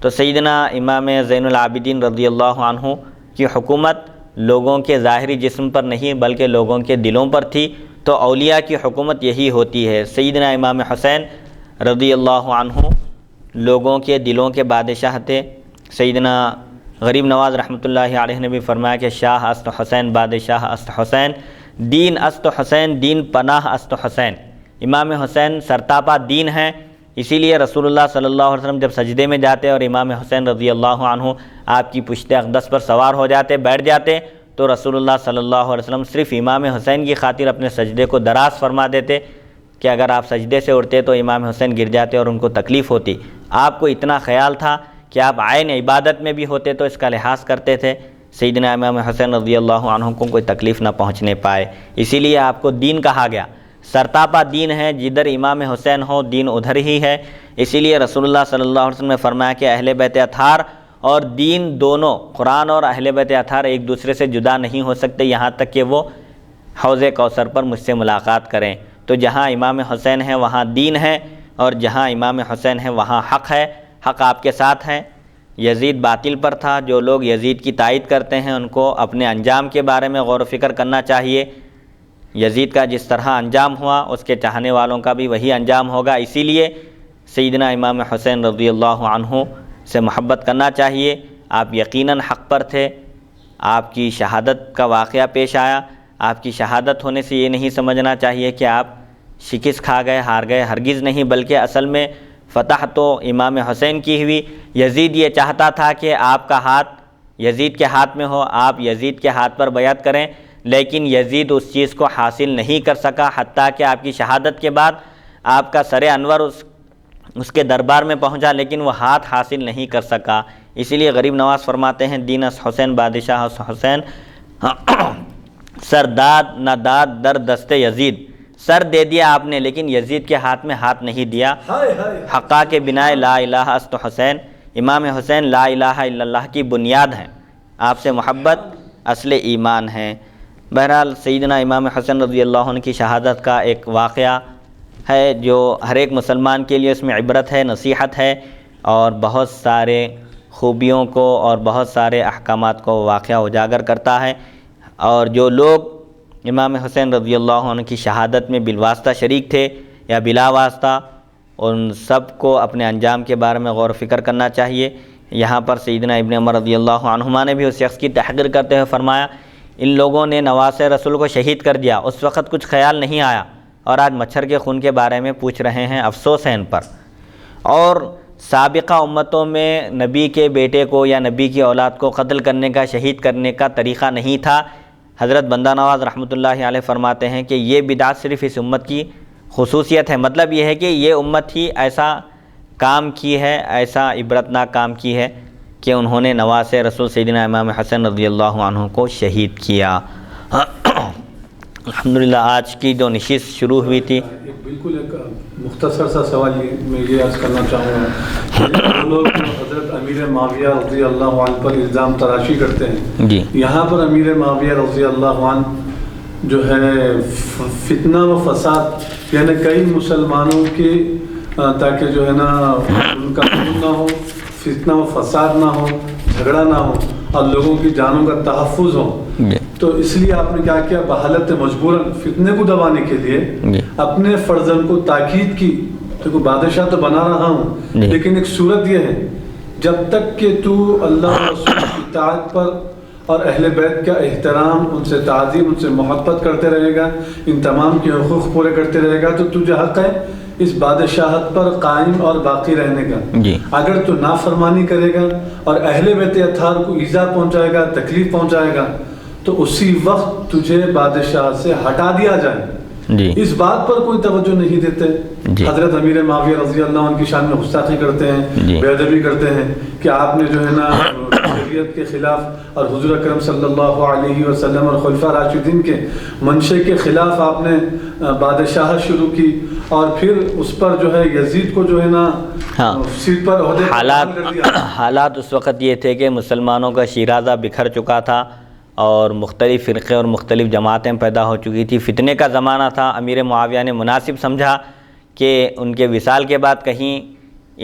تو سیدنا امام زین العابدین رضی اللہ عنہ کی حکومت لوگوں کے ظاہری جسم پر نہیں بلکہ لوگوں کے دلوں پر تھی، تو اولیاء کی حکومت یہی ہوتی ہے۔ سیدنا امام حسین رضی اللہ عنہ لوگوں کے دلوں کے بادشاہ تھے۔ سیدنا غریب نواز رحمۃ اللہ علیہ نے بھی فرمایا کہ شاہ است حسین بادشاہ است حسین، دین است حسین دین پناہ است حسین۔ امام حسین سرتاپا دین ہیں، اسی لیے رسول اللہ صلی اللہ علیہ وسلم جب سجدے میں جاتے اور امام حسین رضی اللہ عنہ آپ کی پشت اقدس پر سوار ہو جاتے، بیٹھ جاتے، تو رسول اللہ صلی اللہ علیہ وسلم صرف امام حسین کی خاطر اپنے سجدے کو دراز فرما دیتے کہ اگر آپ سجدے سے اٹھتے تو امام حسین گر جاتے اور ان کو تکلیف ہوتی۔ آپ کو اتنا خیال تھا کہ آپ عین عبادت میں بھی ہوتے تو اس کا لحاظ کرتے تھے، سیدنا امام حسین رضی اللہ عنہ کو کوئی تکلیف نہ پہنچنے پائے، اسی لیے آپ کو دین کہا گیا۔ سرتاپا دین ہے، جدھر امام حسین ہو دین ادھر ہی ہے، اسی لیے رسول اللہ صلی اللہ علیہ وسلم نے فرمایا کہ اہل بیت اطہار اور دین دونوں، قرآن اور اہل بیت اطہار ایک دوسرے سے جدا نہیں ہو سکتے یہاں تک کہ وہ حوض کوثر پر مجھ سے ملاقات کریں۔ تو جہاں امام حسین ہے وہاں دین ہے، اور جہاں امام حسین ہے وہاں حق ہے، حق آپ کے ساتھ ہے۔ یزید باطل پر تھا، جو لوگ یزید کی تائید کرتے ہیں ان کو اپنے انجام کے بارے میں غور و فکر کرنا چاہیے۔ یزید کا جس طرح انجام ہوا اس کے چاہنے والوں کا بھی وہی انجام ہوگا، اسی لیے سیدنا امام حسین رضی اللہ عنہ سے محبت کرنا چاہیے۔ آپ یقیناً حق پر تھے، آپ کی شہادت کا واقعہ پیش آیا، آپ کی شہادت ہونے سے یہ نہیں سمجھنا چاہیے کہ آپ شکست کھا گئے، ہار گئے، ہرگز نہیں، بلکہ اصل میں فتح تو امام حسین کی ہوئی۔ یزید یہ چاہتا تھا کہ آپ کا ہاتھ یزید کے ہاتھ میں ہو، آپ یزید کے ہاتھ پر بیعت کریں، لیکن یزید اس چیز کو حاصل نہیں کر سکا، حتیٰ کہ آپ کی شہادت کے بعد آپ کا سر انور اس کے دربار میں پہنچا، لیکن وہ ہاتھ حاصل نہیں کر سکا۔ اسی لیے غریب نواز فرماتے ہیں دین اس حسین بادشاہ اس حسین، سر داد نہ داد در دست یزید، سر دے دیا آپ نے لیکن یزید کے ہاتھ میں ہاتھ نہیں دیا۔ حقا کے بنا لا الہ است حسین، امام حسین لا الہ الا اللہ کی بنیاد ہیں، آپ سے محبت اصل ایمان ہے۔ بہرحال سیدنا امام حسین رضی اللہ عنہ کی شہادت کا ایک واقعہ ہے جو ہر ایک مسلمان کے لیے اس میں عبرت ہے، نصیحت ہے، اور بہت سارے خوبیوں کو اور بہت سارے احکامات کو واقعہ اجاگر کرتا ہے۔ اور جو لوگ امام حسین رضی اللہ عنہ کی شہادت میں بالواسطہ شریک تھے یا بلا واسطہ، ان سب کو اپنے انجام کے بارے میں غور و فکر کرنا چاہیے۔ یہاں پر سیدنا ابن عمر رضی اللہ عنہما نے بھی اس شخص کی تحقیر کرتے ہوئے فرمایا ان لوگوں نے نواسۂ رسول کو شہید کر دیا، اس وقت کچھ خیال نہیں آیا، اور آج مچھر کے خون کے بارے میں پوچھ رہے ہیں، افسوس ہے ان پر۔ اور سابقہ امتوں میں نبی کے بیٹے کو یا نبی کی اولاد کو قتل کرنے کا، شہید کرنے کا طریقہ نہیں تھا۔ حضرت بندہ نواز رحمۃ اللہ علیہ فرماتے ہیں کہ یہ بدعت صرف اس امت کی خصوصیت ہے، مطلب یہ ہے کہ یہ امت ہی ایسا کام کی ہے، ایسا عبرتناک کام کی ہے کہ انہوں نے نواسۂ رسول سیدنا امام حسین رضی اللہ عنہ کو شہید کیا۔ الحمدللہ آج کی جو نشست شروع ہوئی تھی، بالکل ایک مختصر سا سوال میں یہ عرض کرنا چاہوں گا، جو لوگ حضرت امیر معاویہ رضی اللہ عنہ پر الزام تراشی کرتے ہیں، جی یہاں پر امیر معاویہ رضی اللہ عنہ جو ہے فتنہ و فساد، یعنی کئی مسلمانوں کے تاکہ جو ہے نا ان کا خون نہ ہو، فتنہ و فساد نہ ہو، جھگڑا نہ ہو، اور لوگوں کی جانوں کا تحفظ ہو، تو اس لیے آپ نے کیا کیا، بحالت مجبوراً فتنے کو دبانے کے لیے اپنے فرزند کو تاکید کی، تو بادشاہ تو بنا رہا ہوں لیکن ایک صورت یہ ہے جب تک کہ تو اللہ و رسول کی اطاعت پر اور اہل بیت کا احترام، ان سے تعظیم، ان سے محبت کرتے رہے گا، ان تمام کے حقوق پورے کرتے رہے گا، تو تجھے حق ہے اس بادشاہت پر قائم اور باقی رہنے کا۔ اگر تو نافرمانی کرے گا اور اہل بیت اطہار کو ایذا پہنچائے گا، تکلیف پہنچائے گا، تو اسی وقت تجھے بادشاہ سے ہٹا دیا جائے۔ اس بات پر کوئی توجہ نہیں دیتے۔ حضرت امیر معاویہ رضی اللہ عنہ کی شان میں گستاخی کرتے ہیں، بے ادبی کرتے ہیں کہ آپ نے جو ہے نا شریعت کے خلاف اور حضور اکرم صلی اللہ علیہ وسلم اور خلفاء راشدین کے منشے کے خلاف آپ نے بادشاہ شروع کی، اور پھر اس پر جو ہے یزید کو جو ہے نا سیٹ پر عہدے کر دیا۔ حالات اس وقت یہ تھے کہ مسلمانوں کا شیرازہ بکھر چکا تھا اور مختلف فرقے اور مختلف جماعتیں پیدا ہو چکی تھی، فتنے کا زمانہ تھا۔ امیر معاویہ نے مناسب سمجھا کہ ان کے وصال کے بعد کہیں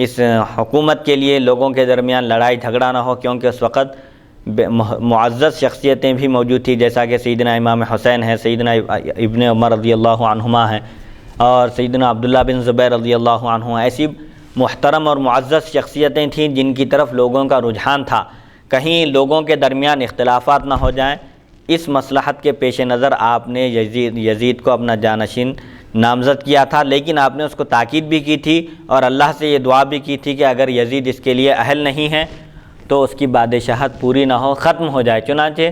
اس حکومت کے لیے لوگوں کے درمیان لڑائی جھگڑا نہ ہو، کیونکہ اس وقت معزز شخصیتیں بھی موجود تھیں، جیسا کہ سیدنا امام حسین ہے، سیدنا ابن عمر رضی اللہ عنہما ہیں، اور سیدنا عبداللہ بن زبیر رضی اللہ عنہ۔ ایسی محترم اور معزز شخصیتیں تھیں جن کی طرف لوگوں کا رجحان تھا، کہیں لوگوں کے درمیان اختلافات نہ ہو جائیں۔ اس مصلحت کے پیش نظر آپ نے یزید کو اپنا جانشین نامزد کیا تھا، لیکن آپ نے اس کو تاکید بھی کی تھی اور اللہ سے یہ دعا بھی کی تھی کہ اگر یزید اس کے لیے اہل نہیں ہے تو اس کی بادشاہت پوری نہ ہو، ختم ہو جائے۔ چنانچہ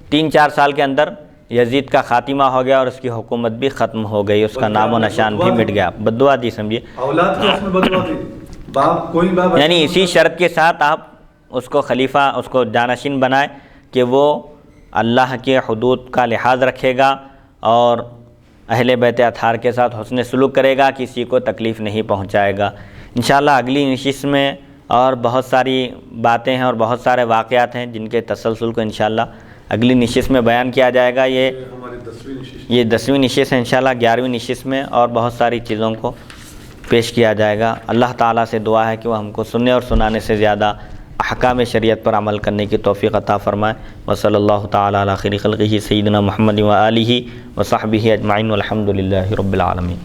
3-4 سال کے اندر یزید کا خاتمہ ہو گیا اور اس کی حکومت بھی ختم ہو گئی، اس کا نام و نشان بھی مٹ گیا۔ بددعا دی سمجھیے، اولاد کی اس میں بددعا دی، باپ کوئی باپ، یعنی اسی شرط کے ساتھ آپ اس کو خلیفہ، اس کو جانشین بنائے کہ وہ اللہ کے حدود کا لحاظ رکھے گا اور اہل بیت اطہار کے ساتھ حسن سلوک کرے گا، کسی کو تکلیف نہیں پہنچائے گا۔ انشاءاللہ اگلی نشست میں اور بہت ساری باتیں ہیں اور بہت سارے واقعات ہیں جن کے تسلسل کو انشاءاللہ اگلی نشست میں بیان کیا جائے گا۔ یہ 10ویں نشست ہے، انشاءاللہ 11ویں نشست میں اور بہت ساری چیزوں کو پیش کیا جائے گا۔ اللہ تعالیٰ سے دعا ہے کہ وہ ہم کو سننے اور سنانے سے زیادہ احکام شریعت پر عمل کرنے کی توفیق عطا فرمائے۔ وصلی اللہ تعالیٰ علی خیر خلقہ سیدنا محمد و آلہ و صحبہ اجمعین والحمد للہ رب العالمین۔